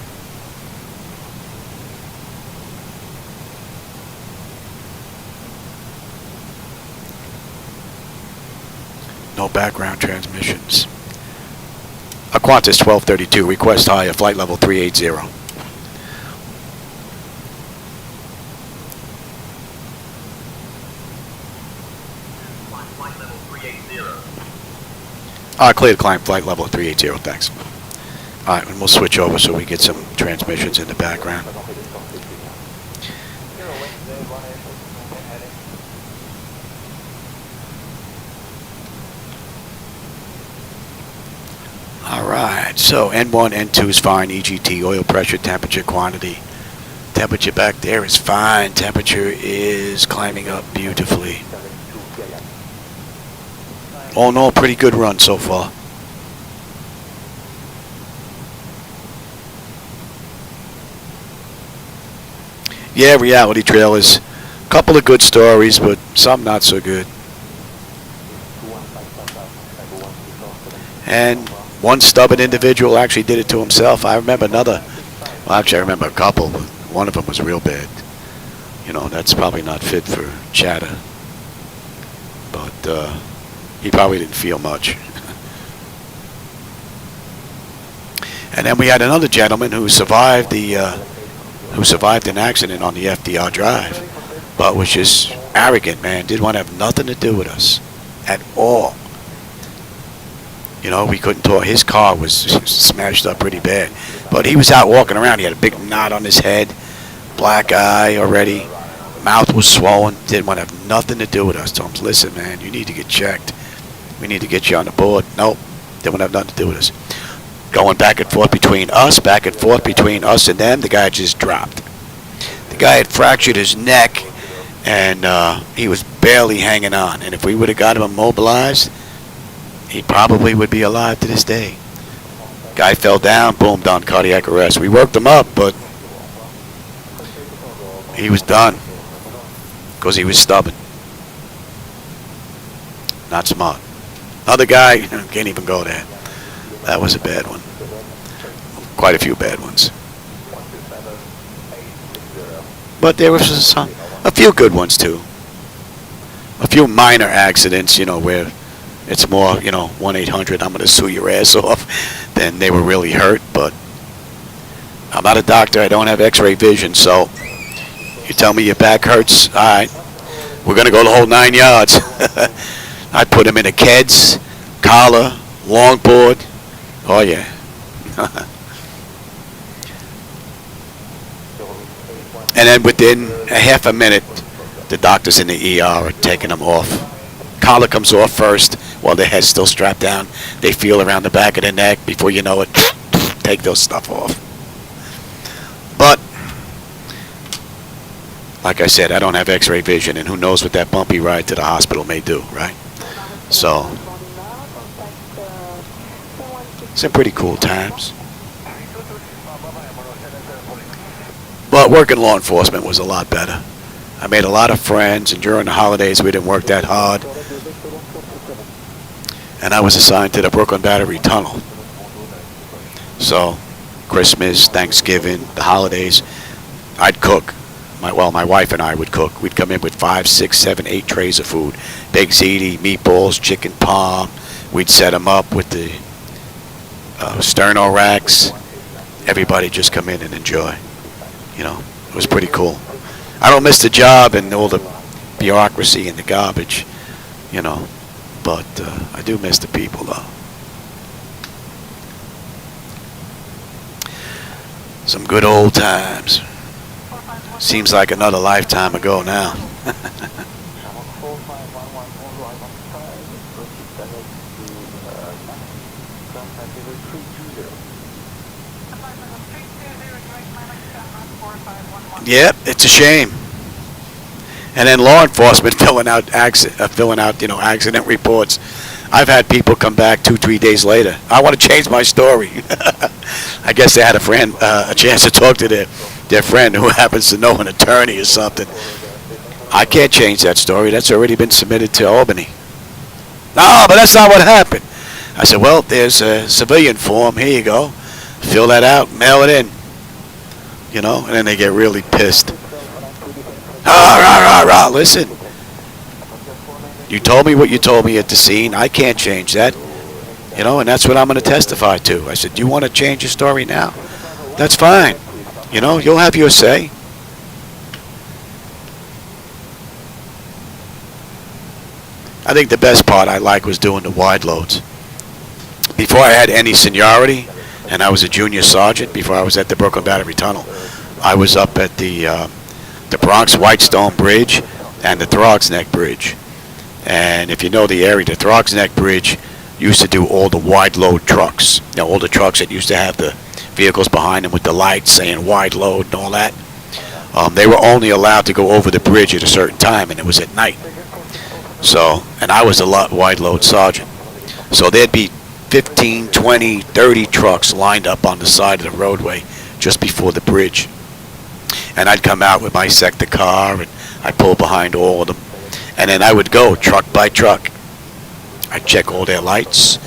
No background transmissions. A Qantas 1232, request higher, flight level 380. Flight level 380. Clear to climb, flight level 380, thanks. Alright, and we'll switch over so we get some transmissions in the background. Alright, so N1, N2 is fine, EGT, oil pressure, temperature, quantity. Temperature back there is fine, temperature is climbing up beautifully. All in all, pretty good run so far. Yeah, reality trailers. A couple of good stories, but some not so good. And one stubborn individual actually did it to himself. I remember another. Well, actually, I remember a couple, but one of them was real bad. You know, that's probably not fit for chatter. But he probably didn't feel much. And then we had another gentleman who survived an accident on the FDR drive, but was just arrogant, man. Didn't want to have nothing to do with us at all. You know, we couldn't talk. His car was smashed up pretty bad, but he was out walking around. He had a big knot on his head, black eye already, mouth was swollen. Didn't want to have nothing to do with us. Told him, listen, man, you need to get checked. We need to get you on the board. Nope, didn't want to have nothing to do with us. Going back and forth between us and them. The guy just dropped. The guy had fractured his neck, and he was barely hanging on. And if we would have got him immobilized, he probably would be alive to this day. Guy fell down, boom, done, cardiac arrest. We worked him up, but he was done because he was stubborn. Not smart. Other guy, can't even go there. That was a bad one. Quite a few bad ones. But there was a few good ones too. A few minor accidents, you know, where it's more, you know, 1-800, I'm going to sue your ass off, than they were really hurt. But I'm not a doctor. I don't have x-ray vision, so you tell me your back hurts, all right, we're going to go the whole 9 yards. I put him in a KEDS, collar, longboard. Oh, yeah. And then within a half a minute, the doctors in the ER are taking them off. Collar comes off first while their head's still strapped down. They feel around the back of the neck. Before you know it, take those stuff off. But, like I said, I don't have x-ray vision, and who knows what that bumpy ride to the hospital may do, right? So, some pretty cool times. But working law enforcement was a lot better. I made a lot of friends, and during the holidays we didn't work that hard. And I was assigned to the Brooklyn Battery Tunnel. So, Christmas, Thanksgiving, the holidays, I'd cook. My wife and I would cook. We'd come in with 5, 6, 7, 8 trays of food. Baked ziti, meatballs, chicken palm. We'd set them up with the sterno racks. Everybody just come in and enjoy. You know, it was pretty cool. I don't miss the job and all the bureaucracy and the garbage, you know, but I do miss the people, though. Some good old times. Seems like another lifetime ago now. Yep, it's a shame. And then law enforcement filling out accident reports. I've had people come back 2-3 days later. I want to change my story. I guess they had a chance to talk to their friend who happens to know an attorney or something. I can't change that story. That's already been submitted to Albany. No, but that's not what happened. I said, well, there's a civilian form. Here you go. Fill that out. Mail it in. You know, and then they get really pissed. Listen, you told me what you told me at the scene. I can't change that. You know, and that's what I'm going to testify to. I said, do you want to change your story now? That's fine. You know, you'll have your say. I think the best part I like was doing the wide loads. Before I had any seniority, and I was a junior sergeant before I was at the Brooklyn Battery Tunnel, I was up at the Bronx Whitestone Bridge and the Throgs Neck Bridge. And if you know the area, the Throgs Neck Bridge used to do all the wide load trucks. You know, all the trucks that used to have the vehicles behind them with the lights saying wide load and all that. They were only allowed to go over the bridge at a certain time, and it was at night. So, and I was a wide load sergeant. So there'd be 15, 20, 30 trucks lined up on the side of the roadway just before the bridge. And I'd come out with my sector car, and I'd pull behind all of them. And then I would go truck by truck. I'd check all their lights,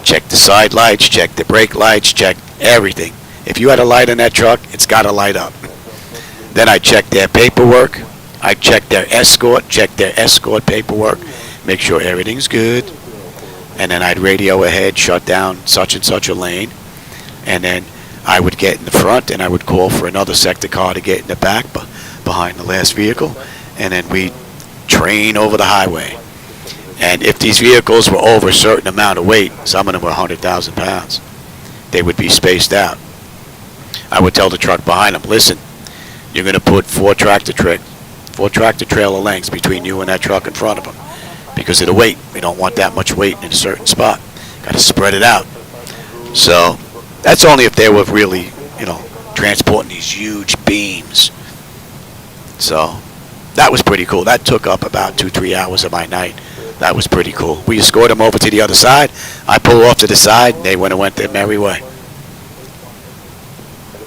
check the side lights, check the brake lights, check everything. If you had a light in that truck, it's got to light up. Then I'd check their paperwork. I'd check their escort paperwork, make sure everything's good. And then I'd radio ahead, shut down such and such a lane. and then I would get in the front, and I would call for another sector car to get in the back behind the last vehicle, and then we'd train over the highway. And if these vehicles were over a certain amount of weight, some of them were 100,000 pounds, they would be spaced out. I would tell the truck behind them, listen, you're going to put four tractor trailer lengths between you and that truck in front of them because of the weight. We don't want that much weight in a certain spot. Got to spread it out. So that's only if they were really, transporting these huge beams. So that was pretty cool. That took up about 2-3 hours of my night. That was pretty cool. We escorted them over to the other side. I pulled off to the side, and they went their merry way.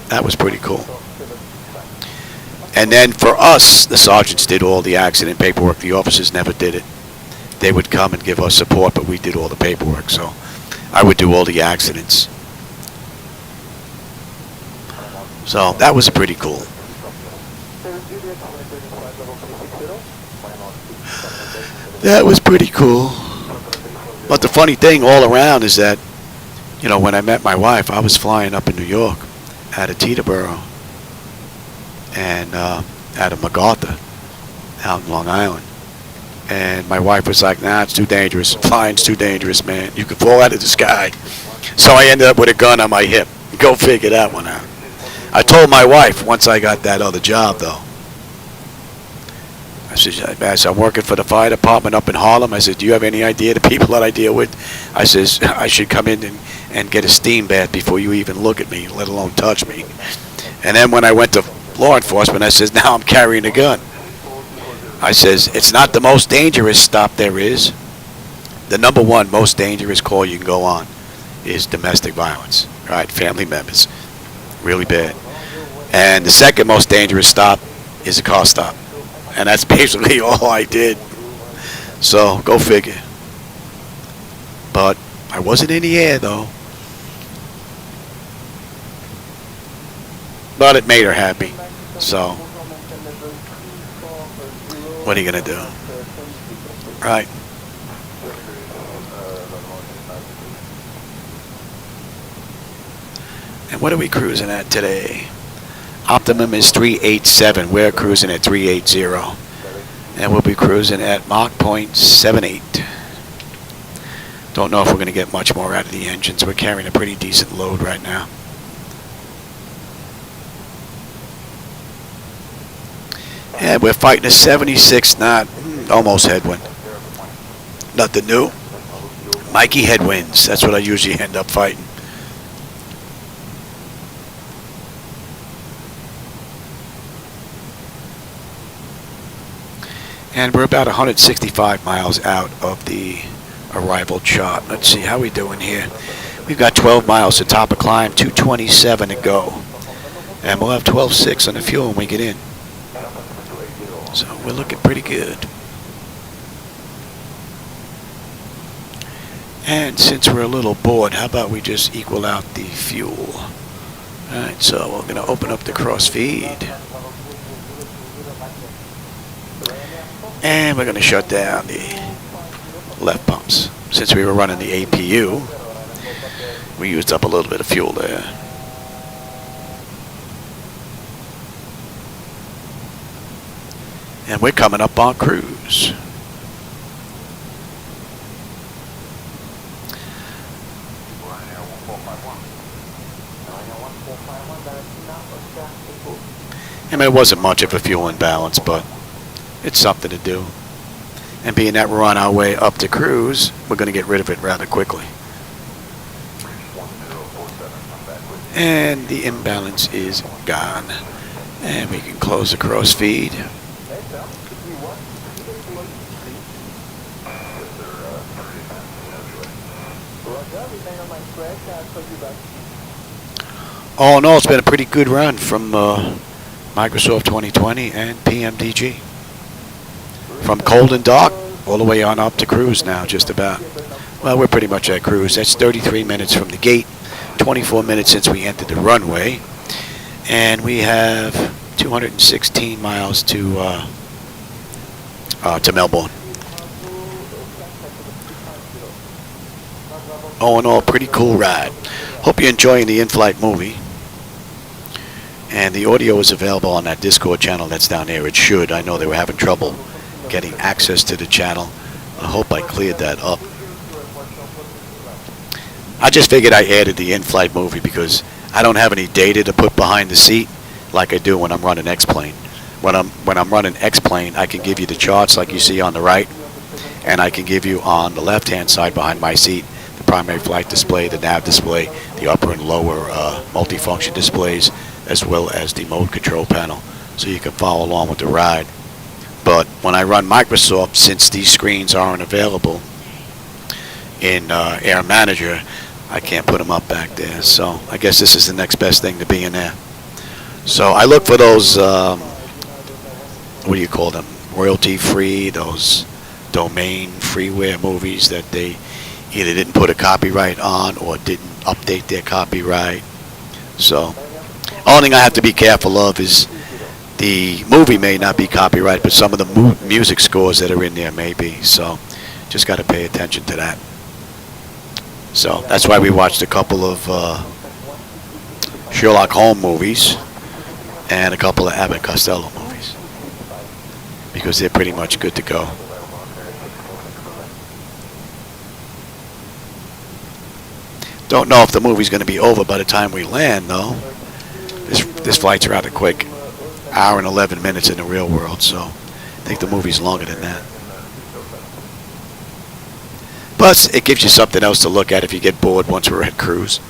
That was pretty cool. And then for us, the sergeants did all the accident paperwork. The officers never did it. They would come and give us support, but we did all the paperwork. So I would do all the accidents. So that was pretty cool. That was pretty cool. But the funny thing all around is that, when I met my wife, I was flying up in New York out of Teterboro and out of MacArthur out in Long Island. And my wife was like, nah, it's too dangerous. Flying's too dangerous, man. You could fall out of the sky. So I ended up with a gun on my hip. Go figure that one out. I told my wife once I got that other job, though. I said, I'm working for the fire department up in Harlem. I said, do you have any idea the people that I deal with? I says, I should come in and get a steam bath before you even look at me, let alone touch me. And then when I went to law enforcement, I says, now I'm carrying a gun. I says, it's not the most dangerous stop there is. The number one most dangerous call you can go on is domestic violence, right? Family members, really bad. And the second most dangerous stop is a car stop. And that's basically all I did. So, go figure. But I wasn't in the air, though. But it made her happy. So, what are you going to do? Right. And what are we cruising at today? Optimum is 387. We're cruising at 380. And we'll be cruising at Mach 0.78. Don't know if we're going to get much more out of the engines. We're carrying a pretty decent load right now. And we're fighting a 76 knot, almost headwind. Nothing new. Mikey headwinds. That's what I usually end up fighting. And we're about 165 miles out of the arrival chart. Let's see how we doing here. We've got 12 miles to top of climb, 227 to go. And we'll have 12.6 on the fuel when we get in. So we're looking pretty good. And since we're a little bored, how about we just equal out the fuel? Alright, so we're going to open up the cross feed. And we're going to shut down the left pumps. Since we were running the APU, we used up a little bit of fuel there. And we're coming up on cruise. I mean, it wasn't much of a fuel imbalance, but it's something to do. And being that we're on our way up to cruise, we're going to get rid of it rather quickly. And the imbalance is gone. And we can close the cross feed. All in all, it's been a pretty good run from Microsoft 2020 and PMDG. From cold and dark all the way on up to cruise now, just about. Well, we're pretty much at cruise. That's 33 minutes from the gate, 24 minutes since we entered the runway. And we have 216 miles to Melbourne. all in all, pretty cool ride. Hope you're enjoying the in-flight movie. And the audio is available on that Discord channel that's down there. It should. I know they were having trouble getting access to the channel. I hope I cleared that up. I just figured I added the in-flight movie because I don't have any data to put behind the seat like I do when I'm running X-Plane. When I'm running X-Plane, I can give you the charts like you see on the right, and I can give you on the left-hand side behind my seat the primary flight display, the nav display, the upper and lower multifunction displays, as well as the mode control panel, so you can follow along with the ride. But when I run Microsoft, since these screens aren't available in Air Manager, I can't put them up back there. So I guess this is the next best thing to be in there. So I look for those, what do you call them, royalty-free, those domain freeware movies that they either didn't put a copyright on or didn't update their copyright. So only thing I have to be careful of is the movie may not be copyright, but some of the music scores that are in there may be. So just got to pay attention to that. So that's why we watched a couple of Sherlock Holmes movies and a couple of Abbott Costello movies, because they're pretty much good to go. Don't know if the movie's going to be over by the time we land, though. This flight's rather quick. Hour and 11 minutes in the real world, so I think the movie's longer than that. Plus, it gives you something else to look at if you get bored once we're at cruise.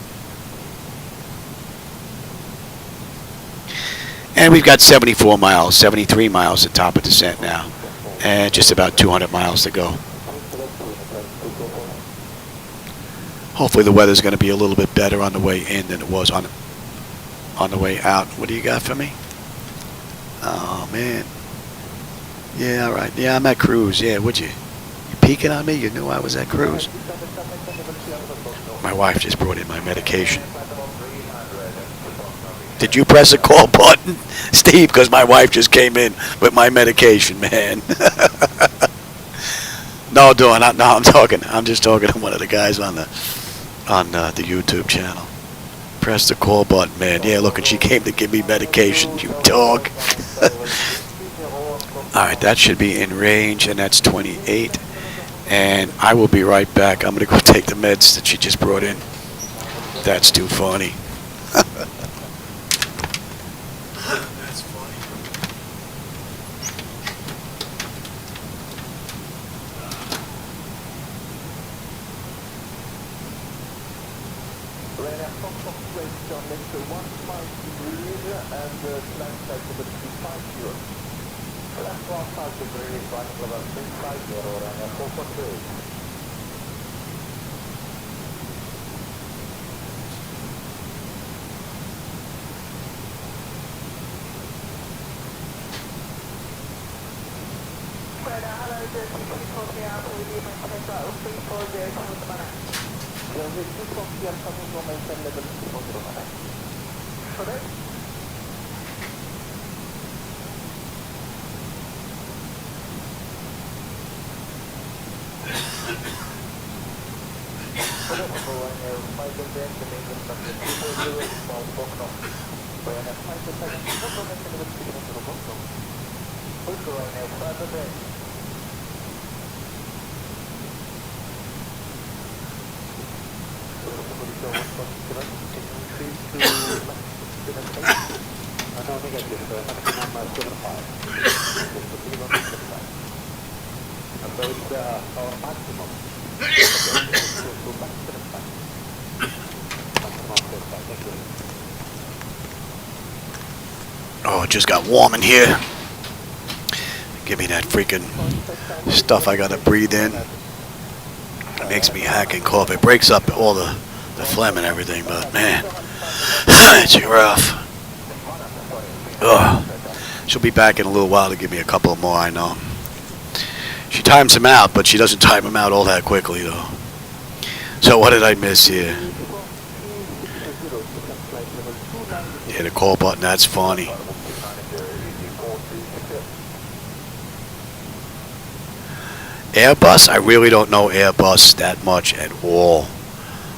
And we've got 74 miles, 73 miles at top of descent now, and just about 200 miles to go. Hopefully the weather's going to be a little bit better on the way in than it was on the way out. What do you got for me? Oh, man. Yeah, all right. Yeah, I'm at cruise. Yeah, would you? You peeking on me? You knew I was at cruise? My wife just brought in my medication. Did you press a call button, Steve? Because my wife just came in with my medication, man. No, I'm just talking to one of the guys on the YouTube channel. Press the call button, man. Yeah, look, and she came to give me medication, you dog. Alright, that should be in range, and that's 28. And I will be right back. I'm going to go take the meds that she just brought in. That's too funny. That's funny. Oh, it just got warm in here. Give me that freaking stuff I gotta breathe in. It makes me hack and cough. It breaks up all the phlegm and everything, but man, it's rough. Ugh. She'll be back in a little while to give me a couple more, I know. She times them out, but she doesn't time them out all that quickly, though. So what did I miss here? Yeah, the call button, that's funny. Airbus, I really don't know Airbus that much at all.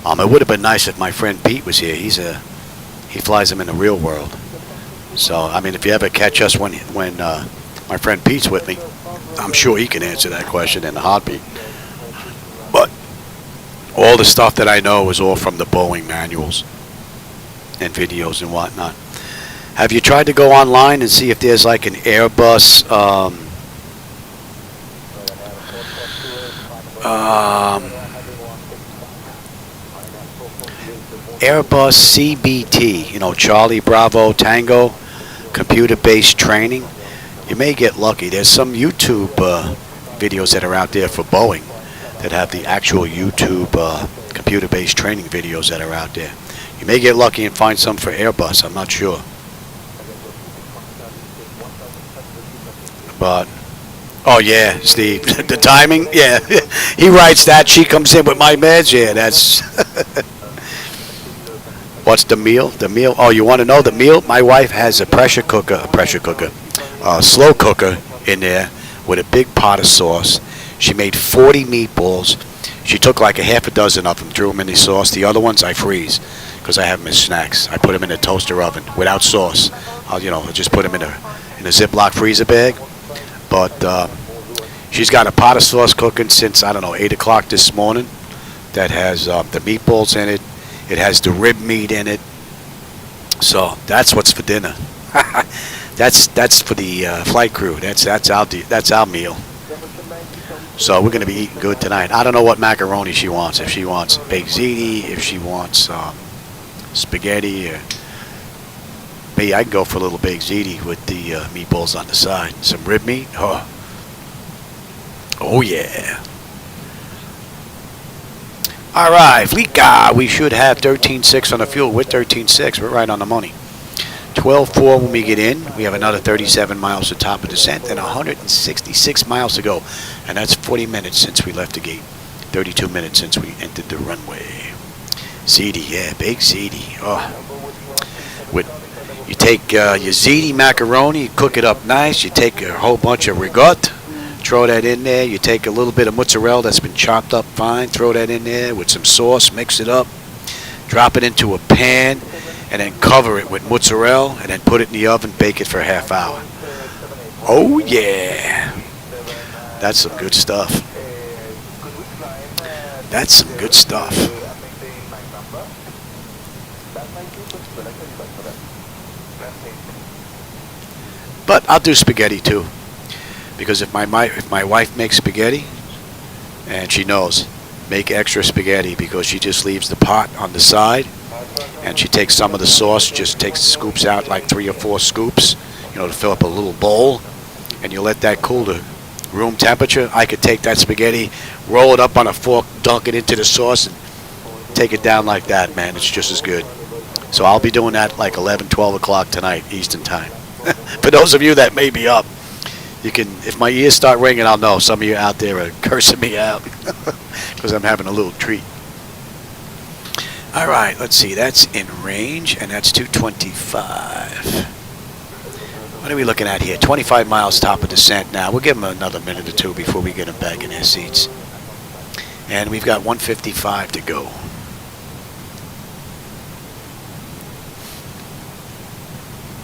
It would have been nice if my friend Pete was here. He flies them in the real world. So, I mean, if you ever catch us when my friend Pete's with me, I'm sure he can answer that question in a heartbeat. But all the stuff that I know is all from the Boeing manuals and videos and whatnot. Have you tried to go online and see if there's like an Airbus Airbus CBT, you know, Charlie Bravo Tango, computer-based training? You may get lucky. There's some YouTube videos that are out there for Boeing that have the actual YouTube computer-based training videos that are out there. You may get lucky and find some for Airbus. I'm not sure. But, oh yeah, Steve, the timing, yeah. He writes that, she comes in with my meds, yeah, that's... What's the meal? The meal, oh, you want to know the meal? My wife has a slow cooker in there with a big pot of sauce. She made 40 meatballs. She took like a half a dozen of them, threw them in the sauce. The other ones I freeze because I have them as snacks. I put them in a toaster oven without sauce. I'll just put them in a Ziploc freezer bag. But she's got a pot of sauce cooking since, I don't know, 8 o'clock this morning that has the meatballs in it. It has the rib meat in it. So that's what's for dinner. That's for the flight crew. That's our meal. So we're going to be eating good tonight. I don't know what macaroni she wants. If she wants baked ziti, if she wants spaghetti, or maybe I can go for a little baked ziti with the meatballs on the side. Some rib meat. Oh yeah. All right, fleet car. We should have 13.6 on the fuel. With 13.6, we're right on the money. 12.4 when we get in. We have another 37 miles to top of descent and 166 miles to go. And that's 40 minutes since we left the gate. 32 minutes since we entered the runway. Ziti, yeah, baked ziti. Oh. You take your ziti macaroni, you cook it up nice. You take a whole bunch of ricotta, throw that in there. You take a little bit of mozzarella that's been chopped up fine, throw that in there with some sauce, mix it up, drop it into a pan, and then cover it with mozzarella, and then put it in the oven, bake it for a half hour. Oh yeah, that's some good stuff. That's some good stuff. But I'll do spaghetti too, because if my wife makes spaghetti, and she knows, make extra spaghetti, because she just leaves the pot on the side, and she takes some of the sauce, just takes scoops out, like 3 or 4 scoops, to fill up a little bowl, and you let that cool to room temperature. I could take that spaghetti, roll it up on a fork, dunk it into the sauce, and take it down like that, man. It's just as good. So I'll be doing that like 11, 12 o'clock tonight, Eastern time. For those of you that may be up, you can, if my ears start ringing, I'll know some of you out there are cursing me out because I'm having a little treat. All right, let's see. That's in range, and that's 225. What are we looking at here? 25 miles top of descent now. We'll give them another minute or two before we get them back in their seats. And we've got 155 to go.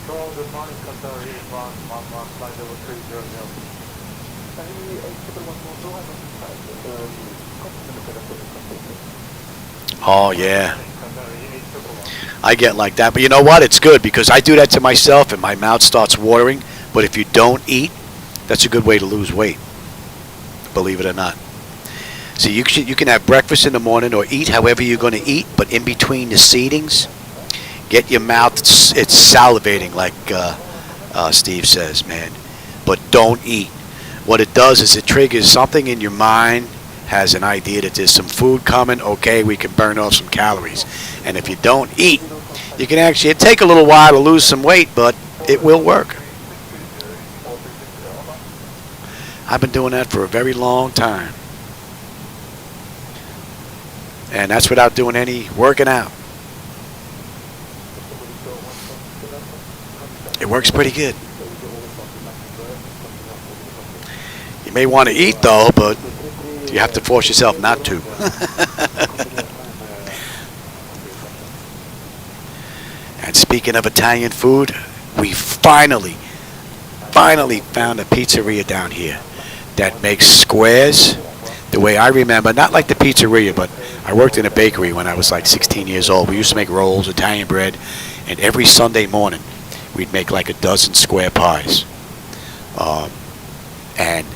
Good morning, Qatar Airlines, flight level 300. Oh, yeah. I get like that. But you know what? It's good, because I do that to myself and my mouth starts watering. But if you don't eat, that's a good way to lose weight, believe it or not. So you can have breakfast in the morning or eat however you're going to eat, but in between the seatings, get your mouth, it's salivating, like Steve says, man. But don't eat. What it does is it triggers something in your mind, has an idea that there's some food coming. Okay, we can burn off some calories. And if you don't eat, you can actually, it'll take a little while to lose some weight, but it will work. I've been doing that for a very long time. And that's without doing any working out. It works pretty good. You may want to eat though, but you have to force yourself not to. speaking of Italian food, we finally found a pizzeria down here that makes squares the way I remember. Not like the pizzeria, but I worked in a bakery when I was like 16 years old. We used to make rolls, Italian bread, and every Sunday morning we'd make like a dozen square pies. And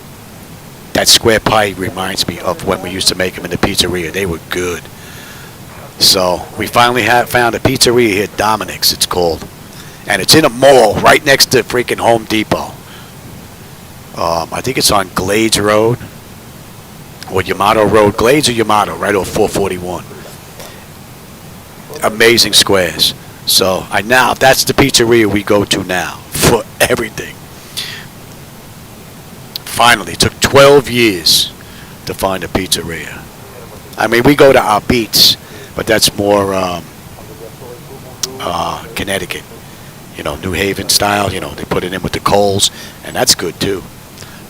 that square pie reminds me of when we used to make them in the pizzeria. They were good. So we finally found a pizzeria here, Dominic's it's called. And it's in a mall right next to freaking Home Depot. I think it's on Glades Road or Yamato Road. Glades or Yamato, right off 441. Amazing squares. So now that's the pizzeria we go to now for everything. Finally, it took 12 years to find a pizzeria. I mean, we go to our Beats, but that's more Connecticut. You know, New Haven style. You know, they put it in with the coals, and that's good too.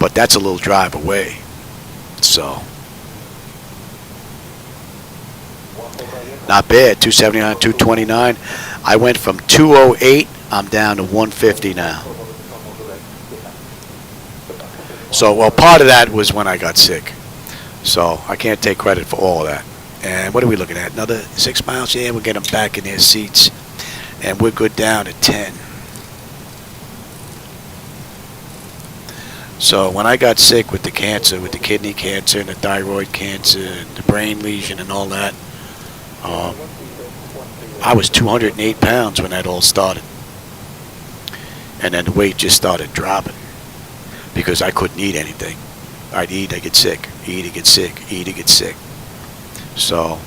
But that's a little drive away. So, not bad. 279, 229. I went from 208. I'm down to 150 now. So, well, part of that was when I got sick. So I can't take credit for all of that. And what are we looking at? Another 6 miles? Yeah, we'll get them back in their seats. And we're good down at 10. So when I got sick with the cancer, with the kidney cancer and the thyroid cancer and the brain lesion and all that, I was 208 pounds when that all started. And then the weight just started dropping because I couldn't eat anything. I'd eat, I get sick. Eat, I get sick. Eat, I get sick. So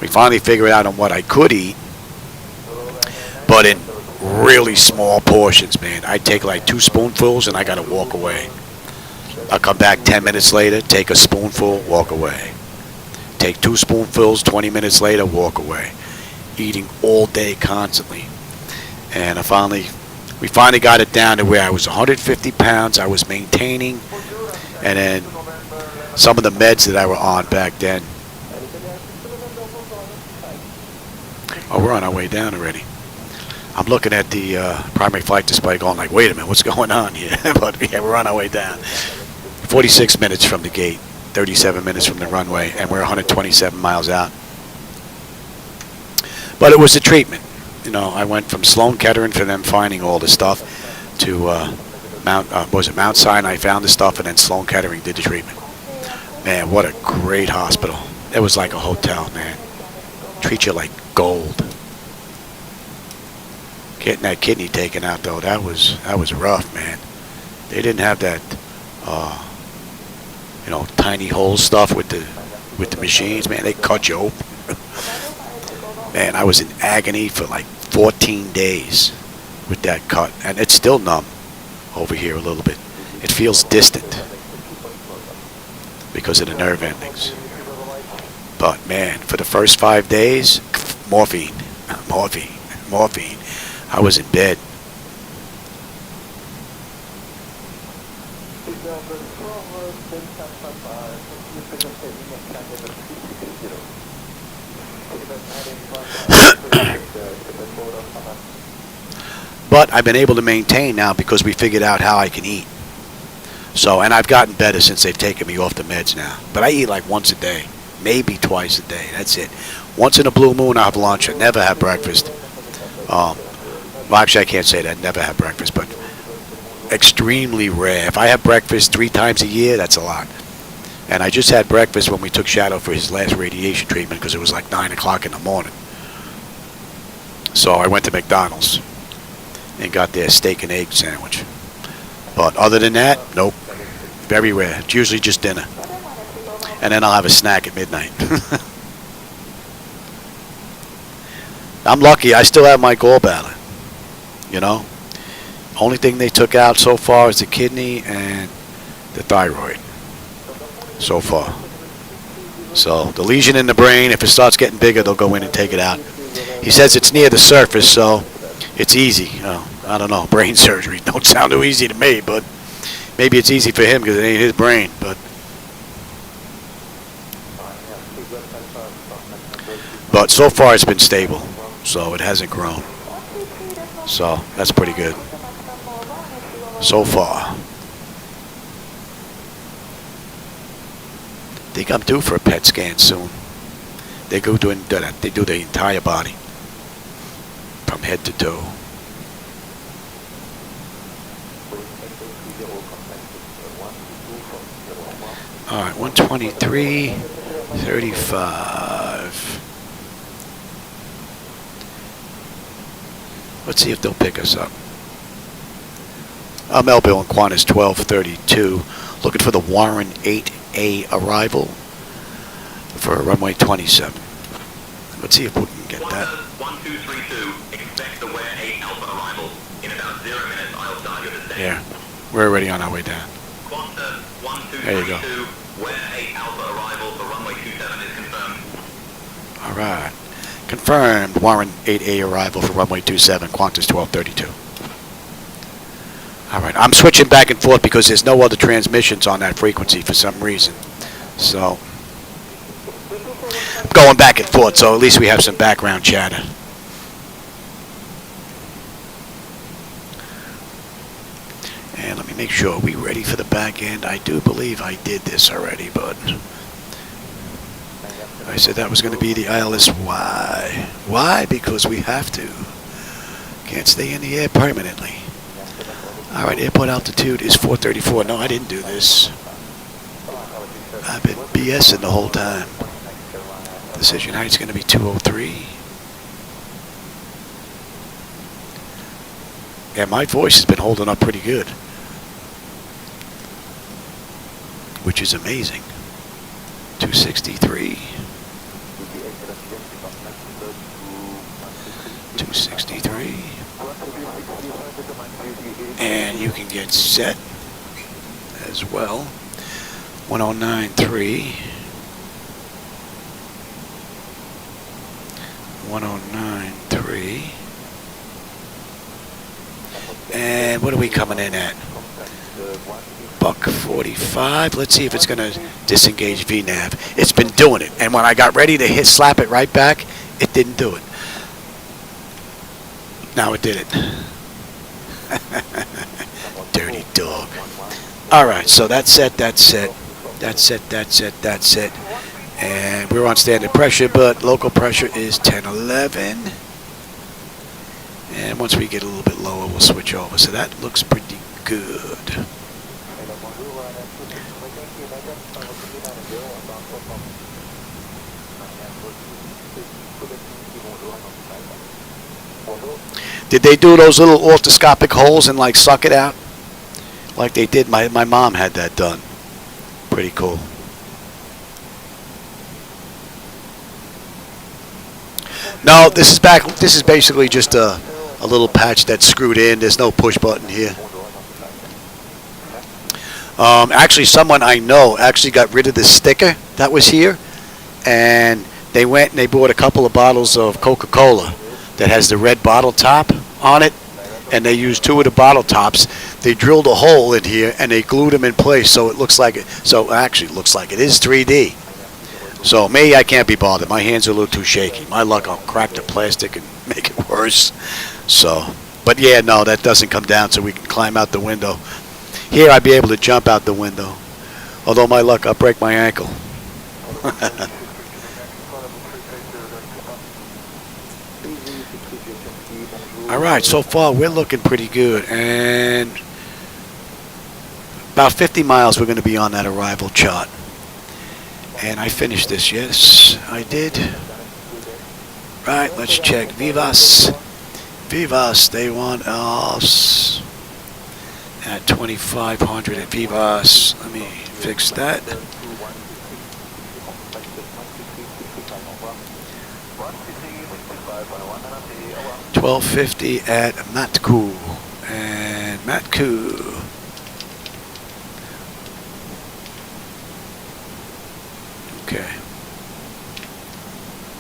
we finally figured out on what I could eat, but in really small portions, man. I take like 2 spoonfuls and I gotta walk away. I'll come back 10 minutes later, take a spoonful, walk away. Take 2 spoonfuls, 20 minutes later, walk away. Eating all day constantly. And we finally got it down to where I was 150 pounds, I was maintaining, and then some of the meds that I were on back then. Oh, we're on our way down already. I'm looking at the primary flight display going like, wait a minute, what's going on here? But yeah, we're on our way down. 46 minutes from the gate, 37 minutes from the runway, and we're 127 miles out. But it was the treatment. You know, I went from Sloan Kettering for them finding all the stuff to Mount Sinai found the stuff, and then Sloan Kettering did the treatment. Man, what a great hospital. It was like a hotel, man. Treat you like gold. Getting that kidney taken out though, that was rough, man. They didn't have that tiny hole stuff with the machines, man. They cut you open. Man, I was in agony for like 14 days with that cut, and it's still numb over here a little bit. It feels distant because of the nerve endings. But man, for the first 5 days, morphine. I was in bed. But I've been able to maintain now because we figured out how I can eat. So, and I've gotten better since they've taken me off the meds now. But I eat like once a day, maybe twice a day. That's it. Once in a blue moon, I have lunch. I never have breakfast. Well, actually, I can't say that. Never have breakfast, but extremely rare. If I have breakfast 3 times a year, that's a lot. And I just had breakfast when we took Shadow for his last radiation treatment because it was like 9 o'clock in the morning. So I went to McDonald's and got their steak and egg sandwich. But other than that, nope. Very rare. It's usually just dinner. And then I'll have a snack at midnight. I'm lucky. I still have my gallbladder. You know? Only thing they took out so far is the kidney and the thyroid. So far. So the lesion in the brain, if it starts getting bigger, they'll go in and take it out. He says it's near the surface, so it's easy. You know, I don't know. Brain surgery don't sound too easy to me, but maybe it's easy for him because it ain't his brain. But so far it's been stable, so it hasn't grown. So that's pretty good so far. I think I'm due for a PET scan soon. They go doing that. They do the entire body from head to toe. All right, 123.35. Let's see if they'll pick us up. Melbourne, Qantas 1232. Looking for the Warren 8A arrival for runway 27. Let's see if we can get that. 1232, expect the Ware 8 Alpha arrival. In about 0 minutes, I'll start your descent. Yeah, we're already on our way down. Qantas There you go. 1232, Ware 8 Alpha arrival for runway 27 is confirmed. All right. Confirmed. Warren 8A arrival for runway 27, Qantas 1232. All right. I'm switching back and forth because there's no other transmissions on that frequency for some reason. So, I'm going back and forth, so at least we have some background chatter. And let me make sure we ready for the back end. I do believe I did this already, but I said that was going to be the ILS-Y. Why? Because we have to. Can't stay in the air permanently. All right, airport altitude is 434. No, I didn't do this. I've been BSing the whole time. Decision height's going to be 203. Yeah, my voice has been holding up pretty good, which is amazing. 263. 263. And you can get set as well. 1093. 1093. And what are we coming in at? $145. Let's see if it's going to disengage VNAV. It's been doing it. And when I got ready to slap it right back, it didn't do it. Now it did it. Dirty dog. All right, so that's set, that's set. That's set, that's set, that's set. And we're on standard pressure, but local pressure is 1011. And once we get a little bit lower, we'll switch over. So that looks pretty good. Did they do those little orthoscopic holes and like suck it out? Like they did, my mom had that done. Pretty cool. No, this is basically just a little patch that's screwed in. There's no push button here. Actually, someone I know actually got rid of the sticker that was here, and they went and they bought a couple of bottles of Coca-Cola that has the red bottle top on it, and they used 2 of the bottle tops. They drilled a hole in here and they glued them in place, so it looks like it. So actually, it looks like it is 3D. So me, I can't be bothered. My hands are a little too shaky. My luck, I'll crack the plastic and make it worse. So, but yeah, no, that doesn't come down so we can climb out the window. Here, I'd be able to jump out the window. Although my luck, I'll break my ankle. All right, so far we're looking pretty good, and about 50 miles we're going to be on that arrival chart. And I finished this, yes, I did. Right, let's check. Vivas. Vivas, they want us at 2,500 at Vivas. Let me fix that. 1250 at Matku. And Matku. Okay.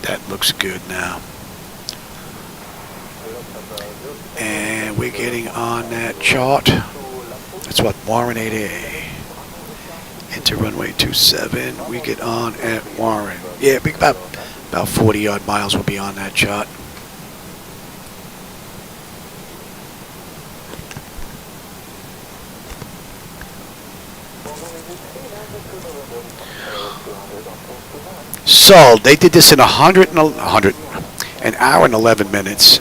That looks good now. And we're getting on that chart. That's what, Warren 8A. Into runway 27. We get on at Warren. Yeah, about 40 odd miles will be on that chart. So they did this in an hour and 11 minutes.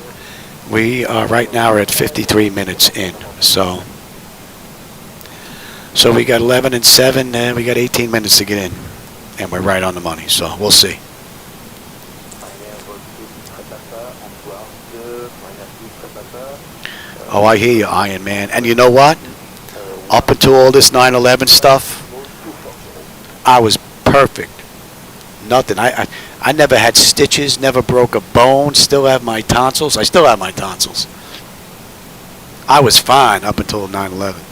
We right now are at 53 minutes in. So we got 11 and 7, and we got 18 minutes to get in, and we're right on the money. So we'll see. Oh, I hear you, Iron Man. And you know what? Up until all this 9/11 stuff, I was perfect. Nothing. I never had stitches, never broke a bone, still have my tonsils. I still have my tonsils. I was fine up until 9/11.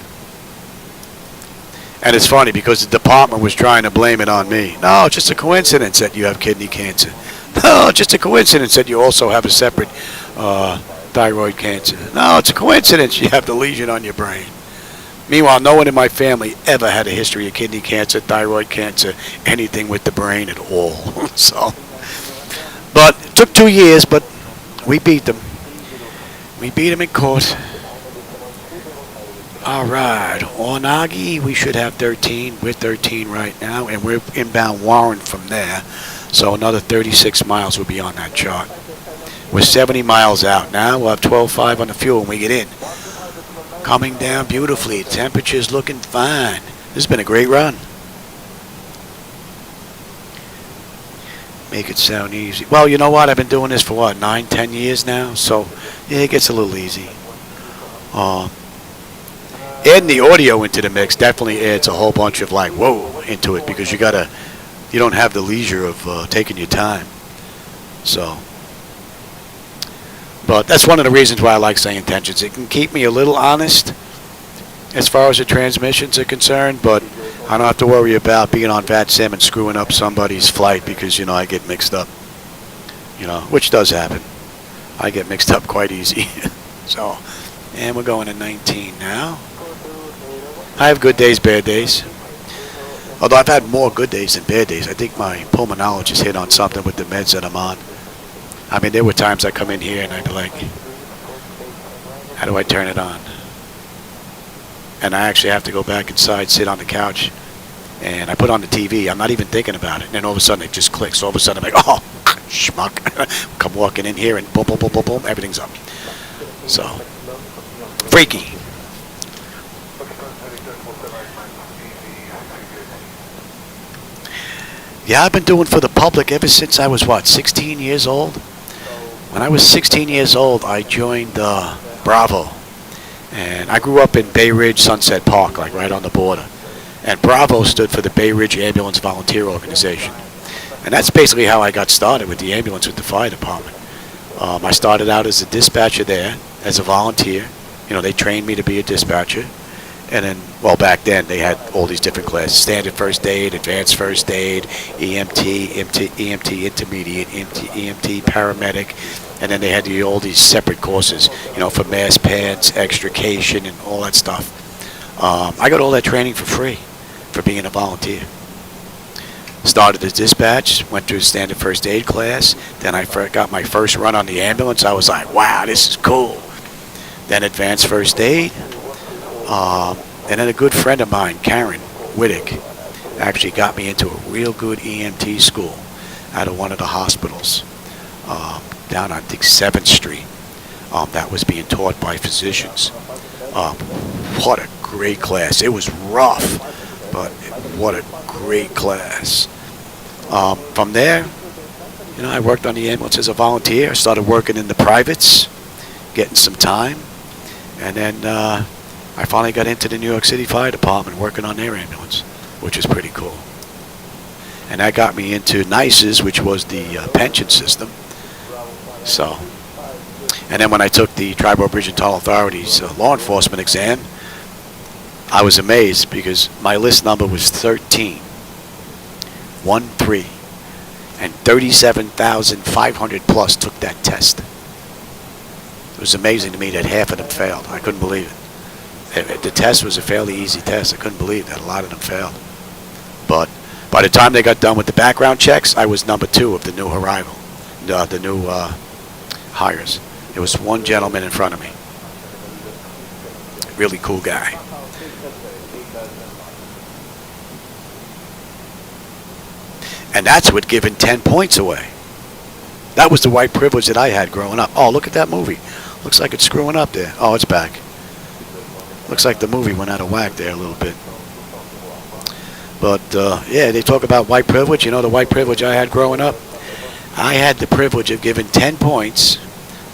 And it's funny because the department was trying to blame it on me. No, just a coincidence that you have kidney cancer. No, just a coincidence that you also have a separate thyroid cancer. No, it's a coincidence you have the lesion on your brain. Meanwhile, no one in my family ever had a history of kidney cancer, thyroid cancer, anything with the brain at all. So, but it took 2 years, but we beat them. We beat them in court. All right, Onagi, we should have 13. We're 13 right now, and we're inbound Warren from there. So another 36 miles will be on that chart. We're 70 miles out now. We'll have 12.5 on the fuel when we get in. Coming down beautifully. Temperature's looking fine. This has been a great run. Make it sound easy. Well, you know what? I've been doing this for what, 9, 10 years now? So, yeah, it gets a little easy. Adding the audio into the mix definitely adds a whole bunch of like, whoa, into it because you don't have the leisure of taking your time. So, but that's one of the reasons why I like SayIntentions. It can keep me a little honest as far as the transmissions are concerned, but I don't have to worry about being on VATSIM and screwing up somebody's flight because, I get mixed up, which does happen. I get mixed up quite easy. So, and we're going to 19 now. I have good days, bad days. Although I've had more good days than bad days. I think my pulmonologist hit on something with the meds that I'm on. I mean, there were times I come in here and I'd be like, how do I turn it on? And I actually have to go back inside, sit on the couch, and I put on the TV. I'm not even thinking about it. And then all of a sudden it just clicks. All of a sudden I'm like, oh, schmuck. Come walking in here and boom, boom, boom, boom, boom, everything's up. So, freaky. Yeah, I've been doing for the public ever since I was, 16 years old? When I was 16 years old, I joined Bravo. And I grew up in Bay Ridge, Sunset Park, like right on the border. And Bravo stood for the Bay Ridge Ambulance Volunteer Organization. And that's basically how I got started with the ambulance with the fire department. I started out as a dispatcher there, as a volunteer. They trained me to be a dispatcher. And then, back then they had all these different classes: standard first aid, advanced first aid, EMT, EMT intermediate, EMT paramedic, and then they had all these separate courses, for mass pads, extrication, and all that stuff. I got all that training for free for being a volunteer. Started as dispatch, went through standard first aid class, then I got my first run on the ambulance. I was like, wow, this is cool. Then advanced first aid. And then a good friend of mine, Karen Whittick, actually got me into a real good EMT school out of one of the hospitals down on, I think, 7th Street. That was being taught by physicians. What a great class. It was rough, but what a great class. From there, I worked on the ambulance as a volunteer. I started working in the privates, getting some time, and then I finally got into the New York City Fire Department working on their ambulance, which is pretty cool. And that got me into NICES, which was the pension system. So, and then when I took the Tri-Board Bridge and Tunnel Authority's law enforcement exam, I was amazed because my list number was 13. 1-3. And 37,500 plus took that test. It was amazing to me that half of them failed. I couldn't believe it. The test was a fairly easy test. I couldn't believe that a lot of them failed. But by the time they got done with the background checks, I was number 2 of the new arrival, the new hires. There was one gentleman in front of me. Really cool guy. And that's with giving 10 points away. That was the white privilege that I had growing up. Oh, look at that movie. Looks like it's screwing up there. Oh, it's back. Looks like the movie went out of whack there a little bit. But, yeah, they talk about white privilege. You know the white privilege I had growing up? I had the privilege of giving 10 points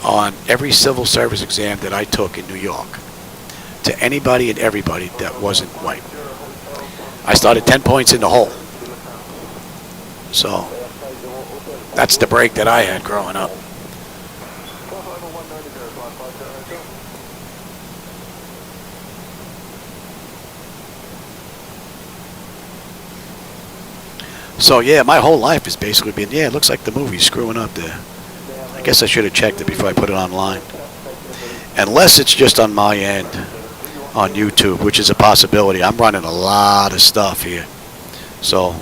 on every civil service exam that I took in New York to anybody and everybody that wasn't white. I started 10 points in the hole. So, that's the break that I had growing up. So yeah, my whole life has basically been, yeah, it looks like the movie's screwing up there. I guess I should have checked it before I put it online. Unless it's just on my end on YouTube, which is a possibility. I'm running a lot of stuff here. So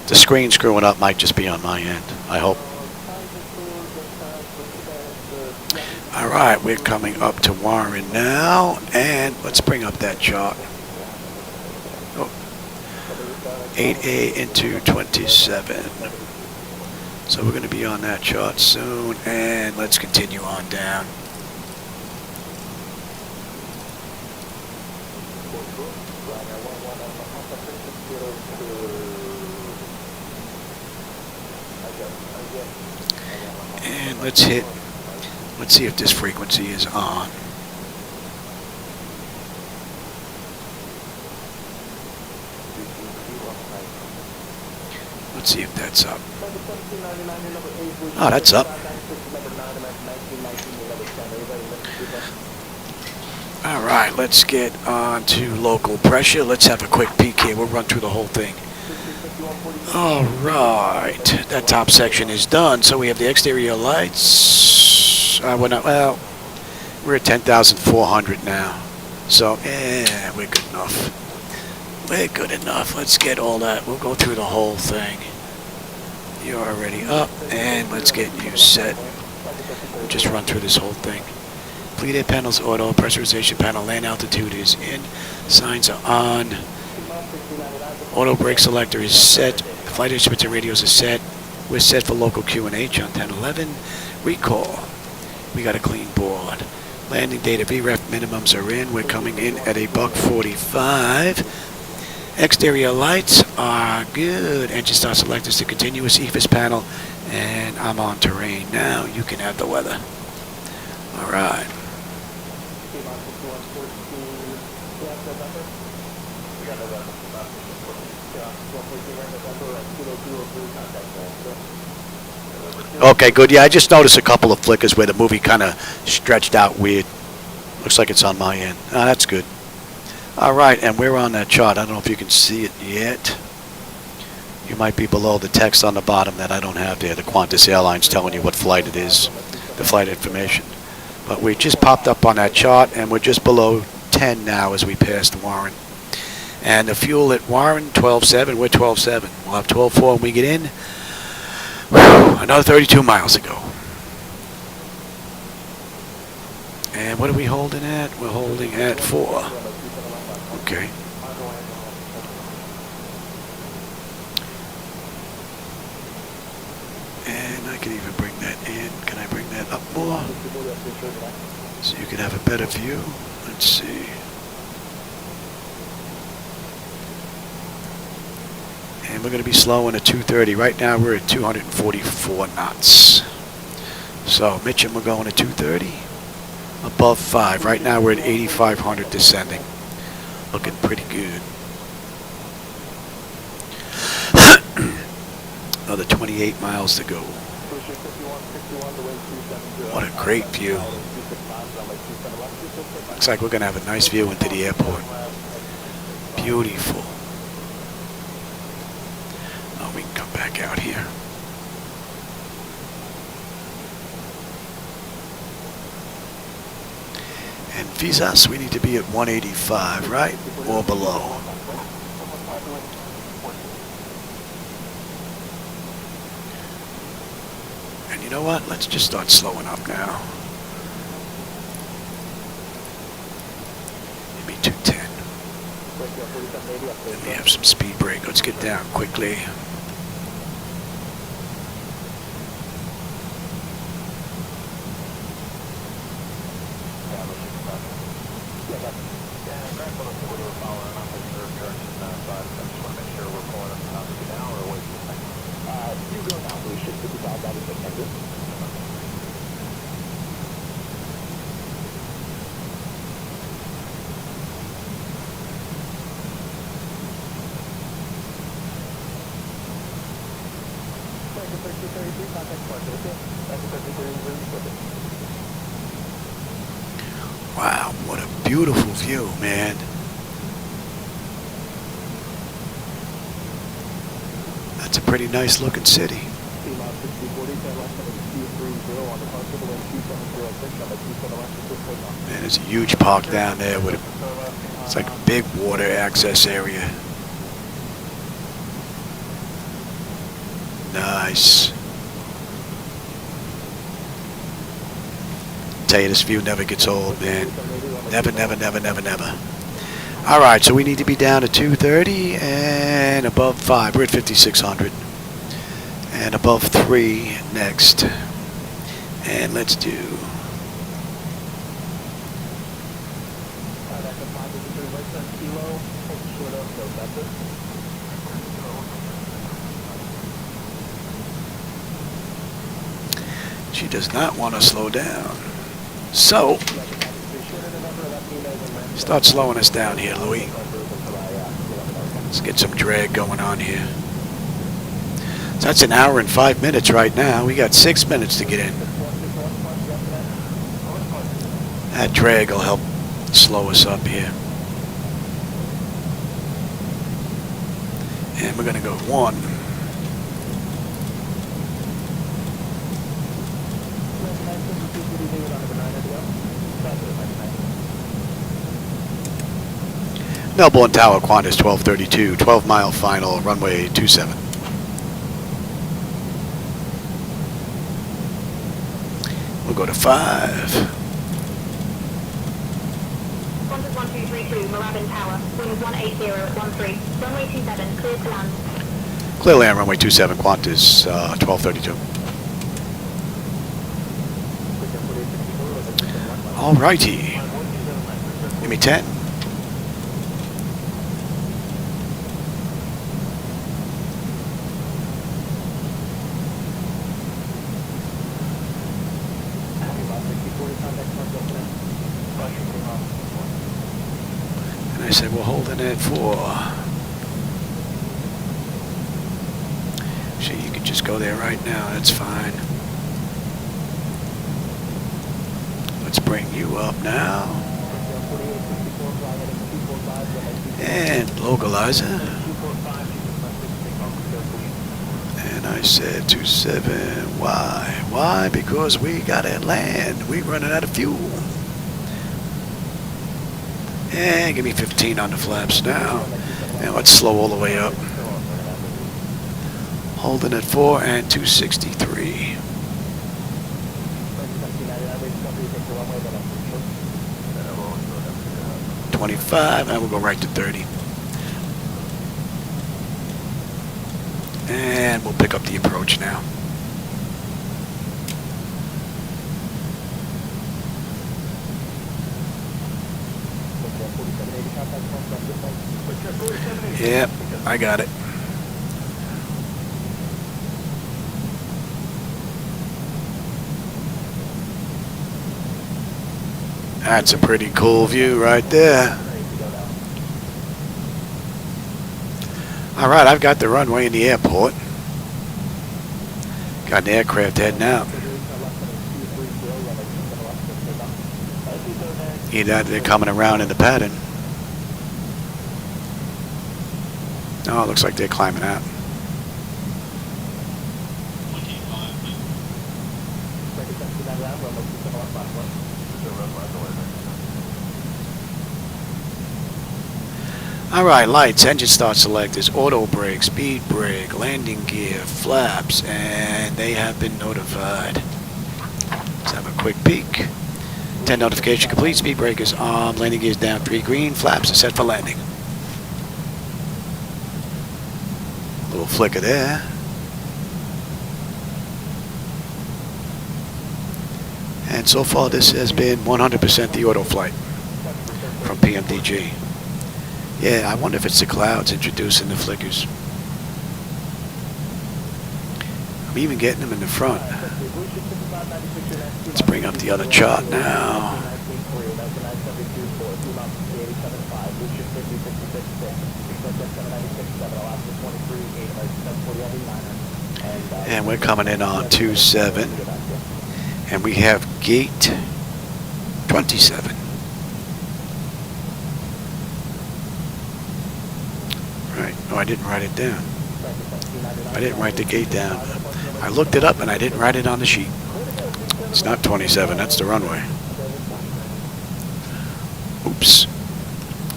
the screen screwing up might just be on my end, I hope. Alright, we're coming up to Warren now, and let's bring up that chart. 8A into 27. So we're going to be on that chart soon, and let's continue on down. And let's see if this frequency is on. Let's see if that's up. Oh, that's up. All right, let's get on to local pressure. Let's have a quick peek here. We'll run through the whole thing. All right, that top section is done. So we have the exterior lights. We're at 10,400 now. So, yeah, we're good enough. We're good enough. Let's get all that. We'll go through the whole thing. You're already up, and let's get you set. We'll just run through this whole thing. Fleet air panels auto, pressurization panel, land altitude is in, signs are on, auto brake selector is set, flight instrument and radios is set, we're set for local QNH on 1011, recall, we got a clean board, landing data VREF minimums are in, we're coming in at a $145. Exterior lights are good. Engine start selectors to continuous EFIS panel, and I'm on terrain now. You can have the weather. All right. Okay, good. Yeah, I just noticed a couple of flickers where the movie kind of stretched out weird. Looks like it's on my end. Ah, that's good. All right, and we're on that chart. I don't know if you can see it yet. You might be below the text on the bottom that I don't have there. The Qantas Airlines telling you what flight it is, the flight information. But we just popped up on that chart, and we're just below 10 now as we pass the Warren. And the fuel at Warren, 12.7. We're 12.7. We'll have 12.4 when we get in. Whew, another 32 miles to go. And what are we holding at? We're holding at 4. Okay. And I can even bring that in. Can I bring that up more? So you can have a better view. Let's see. And we're going to be slowing at 230. Right now we're at 244 knots. So Mitcham, we're going at 230. Above 5. Right now we're at 8,500 descending. Looking pretty good. Another 28 miles to go. What a great view. Looks like we're going to have a nice view into the airport. Beautiful. Oh, we can come back out here. And visas, we need to be at 185, right? Or below. And you know what? Let's just start slowing up now. Maybe 210. Then we have some speed brake. Let's get down quickly. Wow, what a beautiful view, man. That's a pretty nice looking city. Man, there's a huge park down there with it's like a big water access area. Nice. Tell you, this view never gets old, man. Never, never, never, never, never. All right, so we need to be down at 230 and above 5. We're at 5,600. And above 3 next. And let's do... She does not want to slow down. So, start slowing us down here, Louis. Let's get some drag going on here. So that's an hour and 5 minutes right now. We got 6 minutes to get in. That drag will help slow us up here. And we're going to go 1. Melbourne Tower, Qantas 1232, 12-mile final, runway 27. We'll go to 5. Qantas 1232, Moorabbin Tower, wind 180 at 13. Runway 27, clear to land. Clear land, runway 27, Qantas 1232. All righty. Give me 10. And I said, we're holding it for... So you could just go there right now, that's fine. Let's bring you up now. And localizer. And I said 27. Why? Why? Because we gotta land. We running out of fuel. And give me 15 on the flaps now. And let's slow all the way up. Holding at 4 and 263. 25, and we'll go right to 30. And we'll pick up the approach now. Yep, I got it. That's a pretty cool view right there. All right, I've got the runway in the airport. Got an aircraft heading out. Either they're coming around in the pattern. Oh, it looks like they're climbing out. All right, lights, engine start selectors, auto brake, speed brake, landing gear, flaps, and they have been notified. Let's have a quick peek. 10 notification complete, speed brake is on, landing gear is down, 3 green, flaps are set for landing. Little flicker there. And so far this has been 100% the auto flight from PMDG. Yeah, I wonder if it's the clouds introducing the flickers. I'm even getting them in the front. Let's bring up the other chart now. And we're coming in on 27. And we have gate 27. Right. Oh, I didn't write it down. I didn't write the gate down. I looked it up and I didn't write it on the sheet. It's not 27, that's the runway. Oops.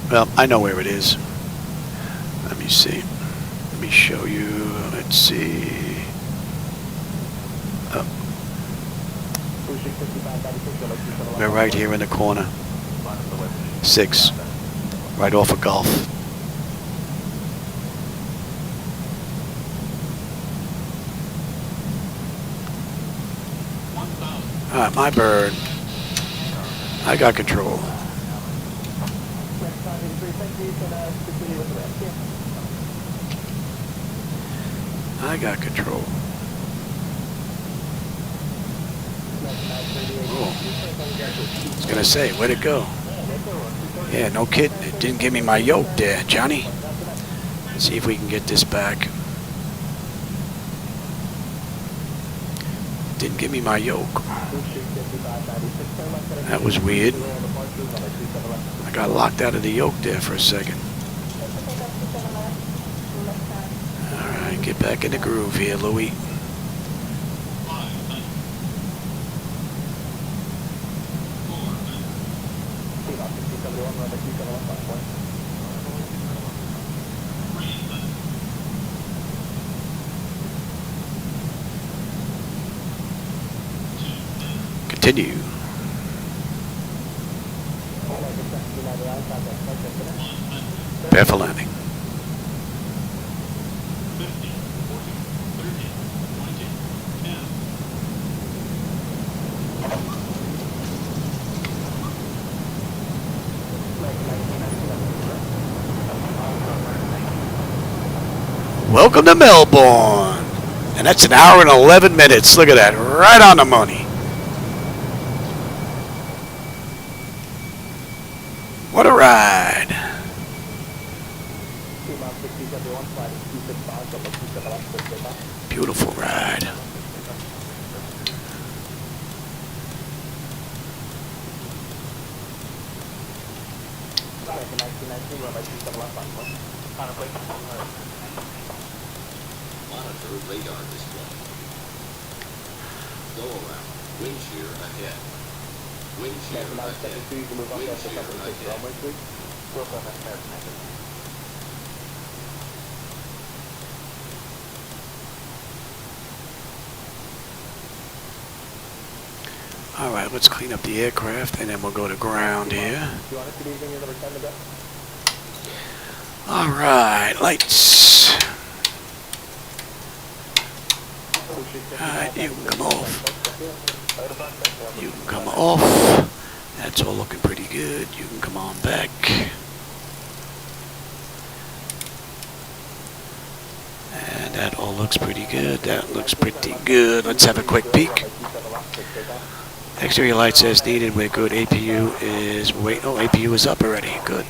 Well, I know where it is. Let me see. Let me show you. Let's see. Oh. We're right here in the corner. 6. Right off of Gulf. Alright, my bird. I got control. I got control. Oh. I was gonna say, where'd it go? Yeah, no kidding. It didn't give me my yoke there, Johnny. Let's see if we can get this back. Didn't give me my yoke. That was weird. I got locked out of the yoke there for a second. Alright, get back in the groove here, Louie. Continue. Prepare for landing. Welcome to Melbourne. And that's an hour and 11 minutes. Look at that. Right on the money. What a ride. Beautiful ride. Monitor radar display. Go around. Wind shear ahead. Wind shear ahead. Wind shear ahead. All right, let's clean up the aircraft and then we'll go to ground here. All right, lights. All right, you can come off. You can come off. That's all looking pretty good. You can come on back. And that all looks pretty good. That looks pretty good. Let's have a quick peek. Exterior lights as needed. We're good. APU is APU is up already. Good.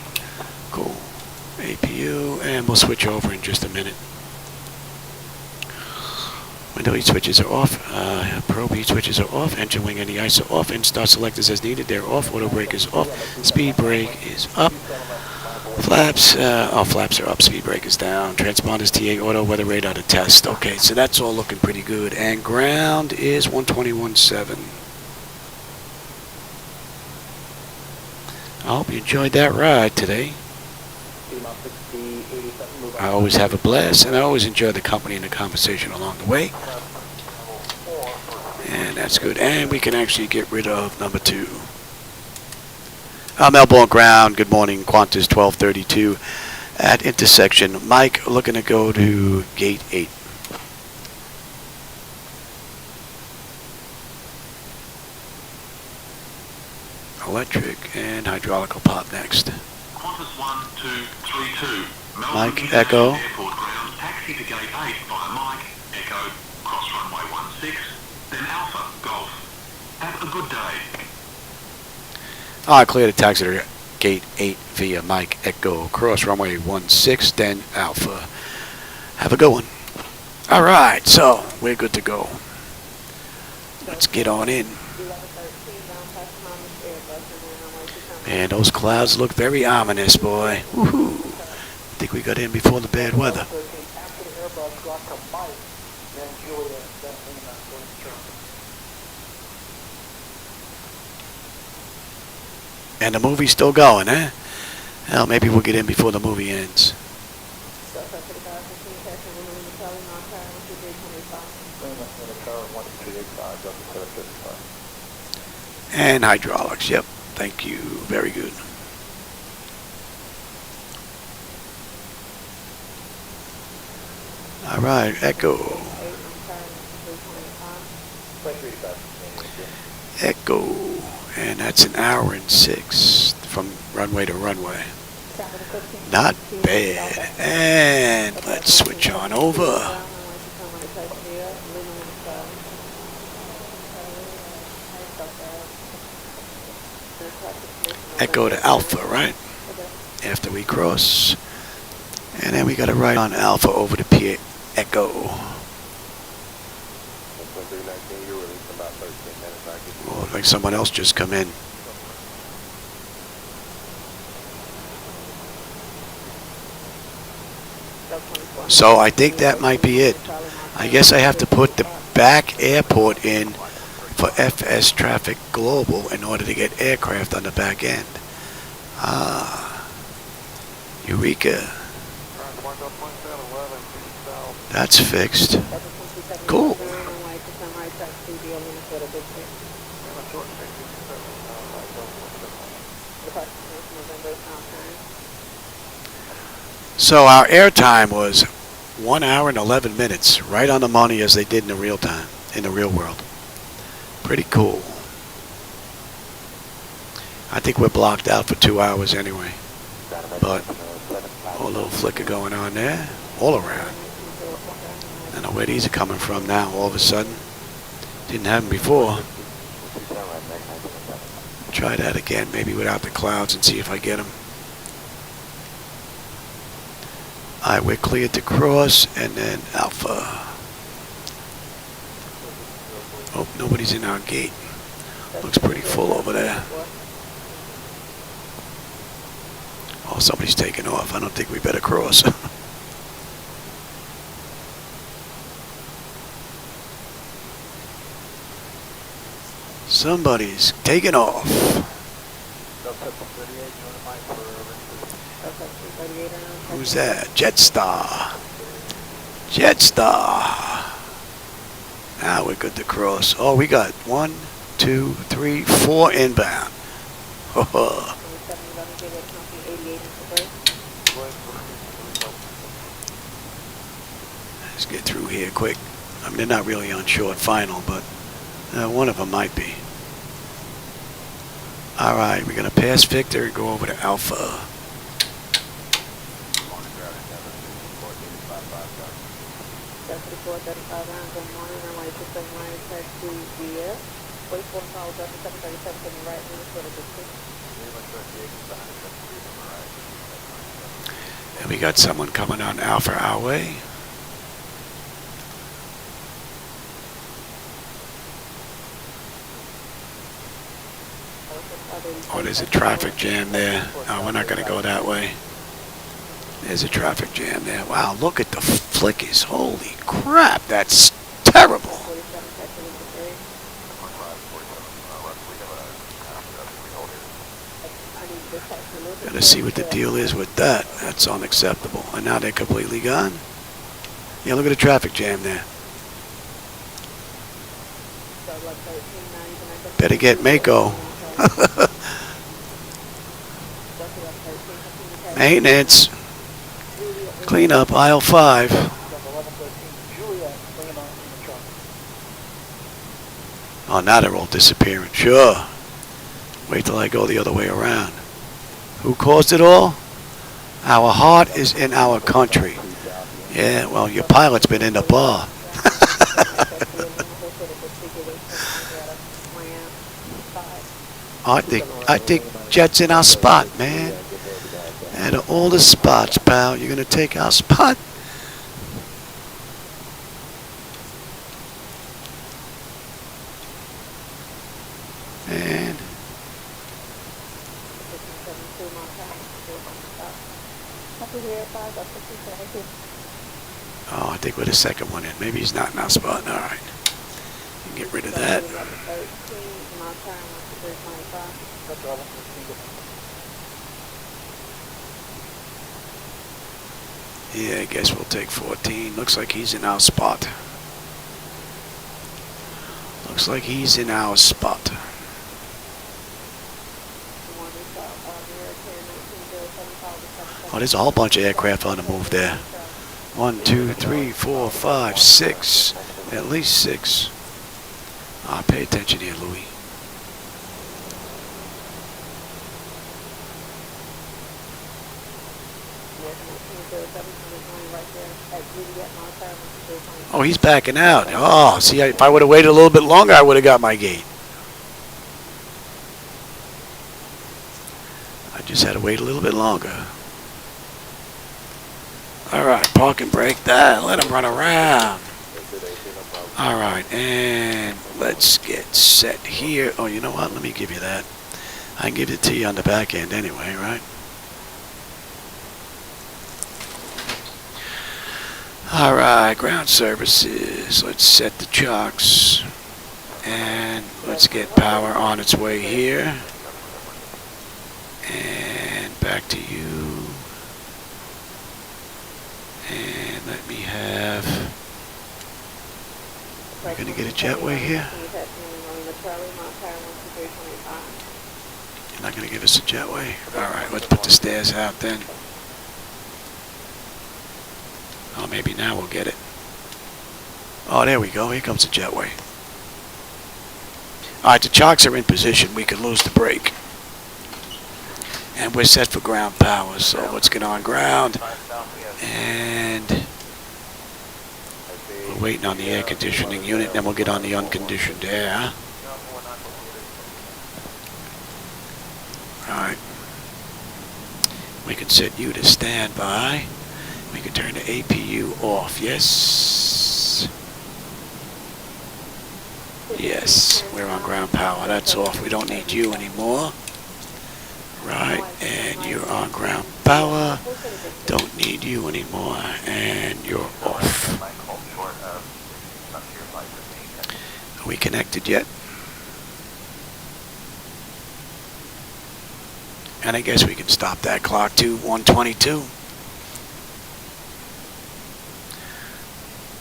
Cool. APU, and we'll switch over in just a minute. Window heat switches are off. Probe heat switches are off. Engine wing and the ice are off. Start selectors as needed. They're off. Auto brake is off. Speed brake is up. Flaps. Flaps are up. Speed brake is down. Transponders TA auto weather radar to test. Okay, so that's all looking pretty good. And ground is 121.7. I hope you enjoyed that ride today. I always have a blast, and I always enjoy the company and the conversation along the way. And that's good. And we can actually get rid of number 2. Melbourne ground. Good morning. Qantas 1232 at intersection. Mike, looking to go to gate 8. Electric and hydraulic will pop next. Qantas 1232. Mike, Echo. Airport ground, taxi to gate 8 via Mike, Echo, cross runway 16, then Alpha, Golf. Have a good day. Clear the taxi to gate 8 via Mike, Echo, cross runway 16, then Alpha. Have a good one. Alright, so we're good to go. Let's get on in. Man, those clouds look very ominous, boy. Woohoo! I think we got in before the bad weather. And the movie's still going, eh? Well, maybe we'll get in before the movie ends. And hydraulics, yep. Thank you. Very good. All right, Echo. Echo. And that's an hour and 6 from runway to runway. Not bad. And let's switch on over. Echo to Alpha, right? After we cross. And then we got to ride on Alpha over to P Echo. Oh, looks like someone else just come in. So I think that might be it. I guess I have to put the back airport in for FS Traffic Global in order to get aircraft on the back end. Ah, Eureka. That's fixed. Cool. So our airtime was 1 hour and 11 minutes, right on the money as they did in the real time, in the real world. Pretty cool. I think we're blocked out for 2 hours anyway. But a little flicker going on there, all around. I don't know where these are coming from now, all of a sudden. Didn't have them before. Try that again, maybe without the clouds, and see if I get them. Alright, we're cleared to cross, and then Alpha. Oh, nobody's in our gate. Looks pretty full over there. Oh, somebody's taking off. I don't think we better cross. Somebody's taking off. Who's that? Jetstar. Jetstar. Now we're good to cross. Oh, we got 1, 2, 3, 4 inbound. Let's get through here quick. I mean, they're not really on short final, but one of them might be. All right, we're going to pass Victor and go over to Alpha. And we got someone coming on Alpha our way. Oh, there's a traffic jam there. No, we're not going to go that way. There's a traffic jam there. Wow, look at the flickies. Holy crap, that's terrible. Gotta see what the deal is with that. That's unacceptable. And now they're completely gone. Yeah, look at the traffic jam there. Better get Mako. Maintenance. Clean up aisle 5. Oh, now they're all disappearing. Sure. Wait till I go the other way around. Who caused it all? Our heart is in our country. Yeah, well, your pilot's been in the bar. I think Jet's in our spot, man. Out of all the spots, pal, you're gonna take our spot? And oh, I think we're the second one in. Maybe he's not in our spot. All right. Get rid of that. Yeah, I guess we'll take 14. Looks like he's in our spot. Looks like he's in our spot. Oh, there's a whole bunch of aircraft on the move there. 1, 2, 3, 4, 5, 6. At least 6. Ah, pay attention here, Louis. Oh, he's backing out. Oh, see, if I would have waited a little bit longer, I would have got my gate. I just had to wait a little bit longer. All right, park and brake that. Let him run around. All right, and let's get set here. Oh, you know what? Let me give you that. I can give it to you on the back end anyway, right? All right, ground services. Let's set the chocks. And let's get power on its way here. And back to you. And let me have... We're going to get a jetway here. You're not going to give us a jetway? All right, let's put the stairs out then. Oh, maybe now we'll get it. Oh, there we go. Here comes the jetway. All right, the chocks are in position. We could lose the brake. And we're set for ground power. So let's get on ground. And we're waiting on the air conditioning unit. Then we'll get on the unconditioned air. All right. We can set you to standby. We can turn the APU off. Yes. Yes, we're on ground power. That's off. We don't need you anymore. Right, and you're on ground power. Don't need you anymore. And you're off. Are we connected yet? And I guess we can stop that clock to 122.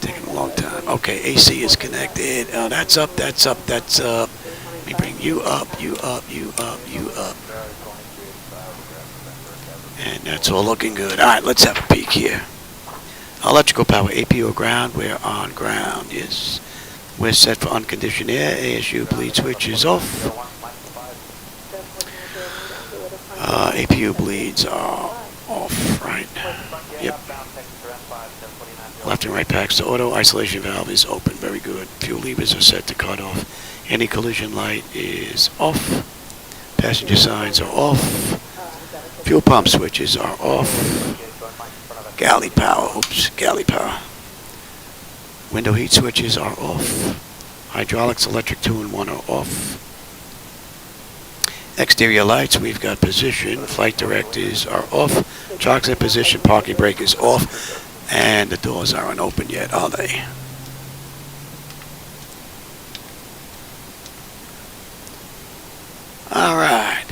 Taking a long time. Okay, AC is connected. Oh, that's up, that's up, that's up. Let me bring you up, you up, you up, you up. And that's all looking good. All right, let's have a peek here. Electrical power, APU ground. We're on ground. Yes. We're set for unconditioned air. ASU bleed switch is off. APU bleeds are off, right? Yep. Left and right packs. The auto isolation valve is open. Very good. Fuel levers are set to cut off. Any collision light is off. Passenger signs are off. Fuel pump switches are off. Galley power. Oops. Galley power. Window heat switches are off. Hydraulics, electric 2 and 1 are off. Exterior lights, we've got position. Flight directors are off. Chocks in position. Parking brake is off. And the doors aren't open yet, are they? All right.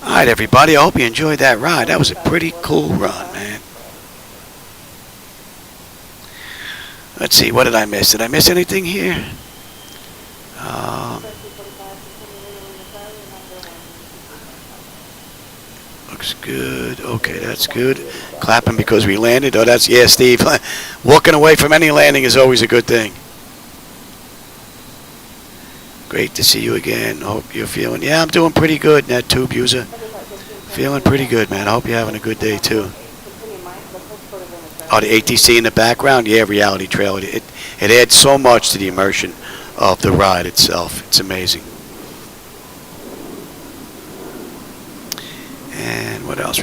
All right, everybody. I hope you enjoyed that ride. That was a pretty cool run, man. Let's see. What did I miss? Did I miss anything here? Looks good. Okay, that's good. Clapping because we landed. Oh, that's, yeah, Steve. Walking away from any landing is always a good thing. Great to see you again. Hope you're feeling, yeah, I'm doing pretty good, Net Tube user. Feeling pretty good, man. I hope you're having a good day, too. Oh, the ATC in the background? Yeah, Reality Trail. It adds so much to the immersion of the ride itself. It's amazing. And what else?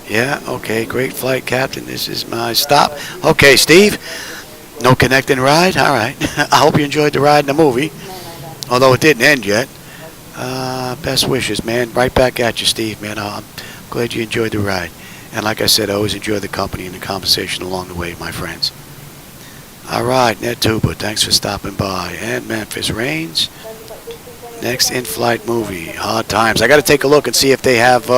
Yeah, okay, great flight, Captain. This is my stop. Okay, Steve, No connecting ride? All right. I hope you enjoyed the ride in the movie, although it didn't end yet. Best wishes, man. Right back at you, Steve, man. I'm glad you enjoyed the ride. And like I said, I always enjoy the company and the conversation along the way, my friends. All right, Ned Tuba, thanks for stopping by. And Memphis Rains. Next in-flight movie, Hard Times. I got to take a look and see if they have,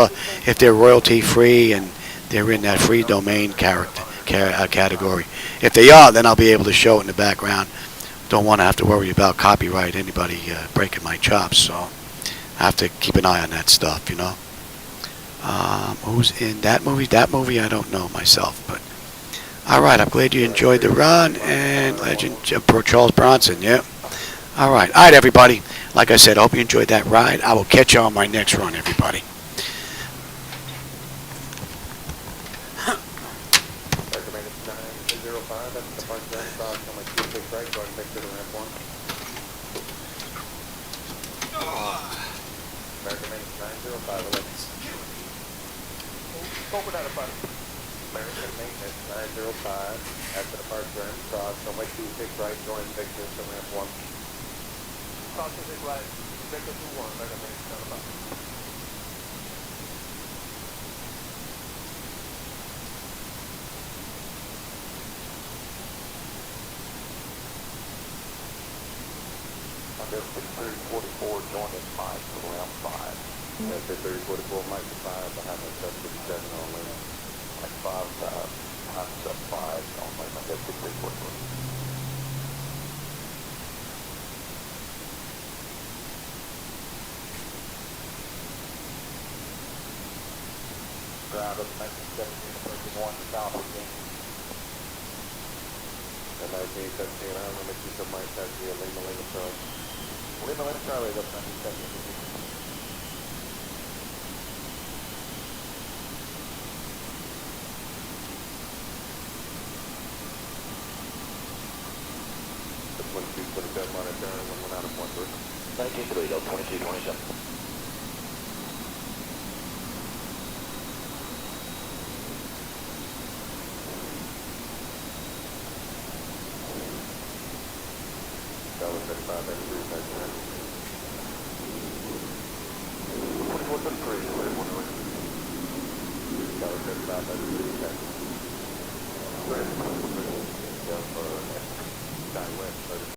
if they're royalty free and they're in that free domain category. If they are, then I'll be able to show it in the background. Don't want to have to worry about copyright, anybody breaking my chops, so I have to keep an eye on that stuff, you know. Who's in that movie? That movie I don't know myself, but all right, I'm glad you enjoyed the run. And legend Charles Bronson, yeah. All right, everybody. Like I said, I hope you enjoyed that ride. I will catch you on my next run, everybody. Recommended 905, that's the park down across on my 26 right, go ahead and take to the ramp 1. Recommended 905, 11. Over that above. American maintenance 905, after the park down across on my 26 right, go ahead and take to the ramp 1. Cross 26 right, Victor 21, recommended 905. Under 63044, join us 5 to round 5. Yeah, 63044, Mike to 5, behind us, 757 only. Mike 5, behind us, 5, only, Mike 63044. Ground up 1917, approaching 1 south again. At 1917, I'm going to keep the Mike taxi at Lima Charlie. Lima Charlie, that's 1917. That's 2227 on a turn, 1 out of 1 person. 19 Toledo, 2227. Dollar 35, that's 3, 2433, $34. Dollar 35, that's 3,